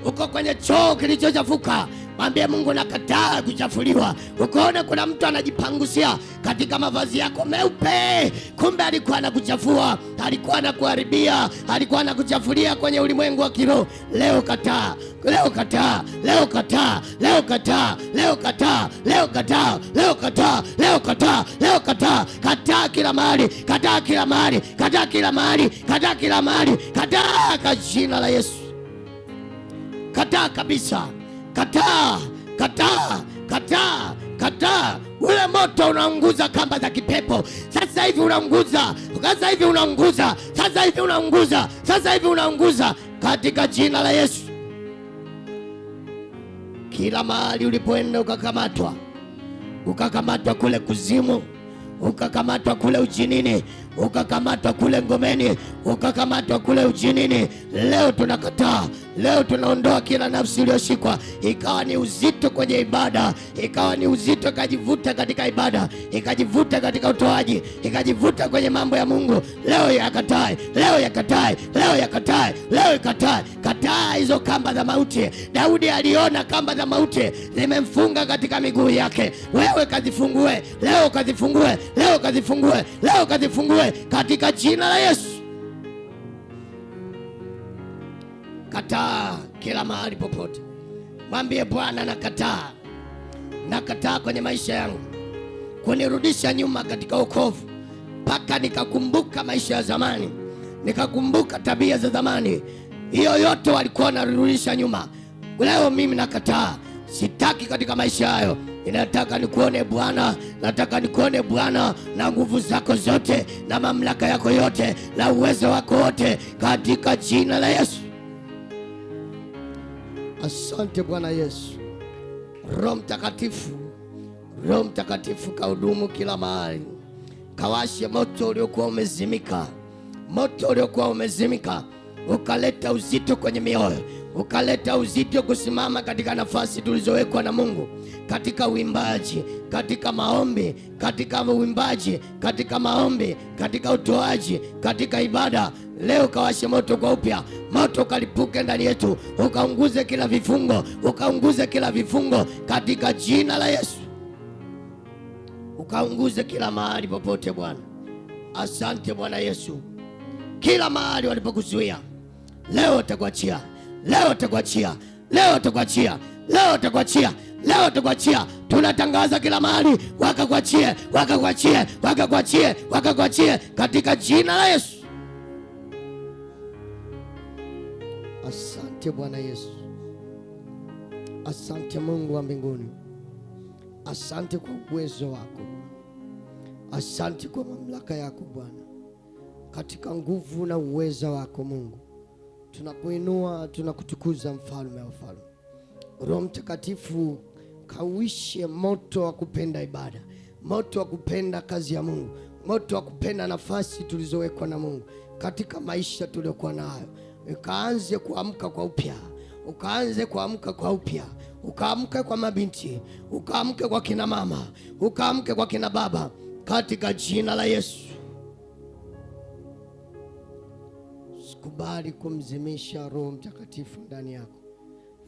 uko kwenye choo kilichochafuka. Mwambie Mungu, nakataa kuchafuliwa. Ukaona kuna mtu anajipangusia katika mavazi yako meupe, kumbe alikuwa anakuchafua, alikuwa anakuharibia, alikuwa anakuchafulia kwenye ulimwengu wa kiroho. Leo kataa, leo kataa, leo kataa, leo kataa, leo kataa, leo kataa, leo kataa, leo kataa, leo kataa. Kataa kila mahali, kataa kila mahali, kataa kila mahali, kataa kila mahali, kataa kwa jina la Yesu. Kataa kabisa. Kataa, kataa, kataa, kataa. ule moto unaunguza kamba za kipepo. Sasa hivi unaunguza, sasa hivi unaunguza, sasa hivi unaunguza, sasa hivi unaunguza katika jina la Yesu. Kila mahali ulipoenda ukakamatwa kule kuzimu, ukakamatwa kule ujinini, ukakamatwa kule ngomeni, ukakamatwa kule ujinini, leo tunakataa. Leo tunaondoa kila nafsi iliyoshikwa ikawa ni uzito kwenye ibada, ikawa ni uzito ikajivuta katika ibada, ikajivuta katika utoaji, ikajivuta kwenye mambo ya Mungu. Leo yakatae, leo yakatae, leo yakatae, leo ikatae. Kataa hizo kamba za mauti. Daudi aliona kamba za mauti zimemfunga katika miguu yake. Wewe kazifungue leo, kazifungue leo, kazifungue leo, kazifungue katika jina la Yesu. Kataa kila mahali popote. Mwambie Bwana, nakataa. Nakataa kwenye maisha yangu kunirudisha nyuma katika wokovu, mpaka nikakumbuka maisha ya zamani, nikakumbuka tabia za zamani. Hiyo yote walikuwa wanarudisha nyuma. Leo mimi nakataa. Sitaki katika maisha hayo. Ninataka nikuone Bwana, nataka nikuone Bwana na nguvu zako zote na mamlaka yako yote na uwezo wako wote katika jina la Yesu. Asante Bwana Yesu. Roho Mtakatifu, Roho Mtakatifu kaudumu kila mahali. Kawashe moto uliokuwa umezimika, moto uliokuwa umezimika, ukaleta uzito kwenye mioyo, ukaleta uzito kusimama katika nafasi tulizowekwa na Mungu, katika uimbaji, katika maombi, katika uimbaji, katika maombi, katika utoaji, katika ibada. Leo kawashe moto kwa upya, moto kalipuke ndani yetu, ukaunguze kila vifungo, ukaunguze kila vifungo katika jina la Yesu, ukaunguze kila mahali popote Bwana. Asante Bwana Yesu. Kila mahali walipokuzuia, leo utakuachia, leo utakuachia, leo utakuachia, leo utakuachia, leo utakuachia. Tunatangaza kila mahali wakakuachie, wakakuachie, wakakuachie, wakakuachie katika jina la Yesu. Asante Bwana Yesu. Asante Mungu wa mbinguni. Asante kwa uwezo wako. Asante kwa mamlaka yako Bwana. Katika nguvu na uweza wako Mungu, tunakuinua, tunakutukuza mfalme wa wafalme. Roho Mtakatifu kawishe moto wa kupenda ibada, moto wa kupenda kazi ya Mungu, moto wa kupenda nafasi tulizowekwa na Mungu katika maisha tuliokuwa nayo. Ukaanze kuamka kwa upya, ukaanze kuamka kwa upya, ukaamke kwa mabinti, ukaamke kwa kina mama, ukaamke kwa kina baba katika jina la Yesu. Sikubali kumzimisha Roho Mtakatifu ndani yako.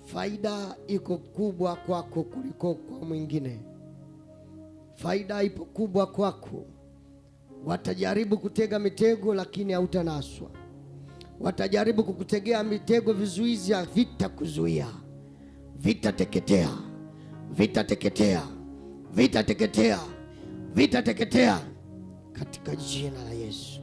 Faida iko kubwa kwako kuliko kwa mwingine. Faida ipo kubwa kwako. Watajaribu kutega mitego lakini hautanaswa. Watajaribu kukutegea mitego, vizuizi havitakuzuia. Vitateketea, vitateketea, vitateketea, vitateketea katika jina la Yesu.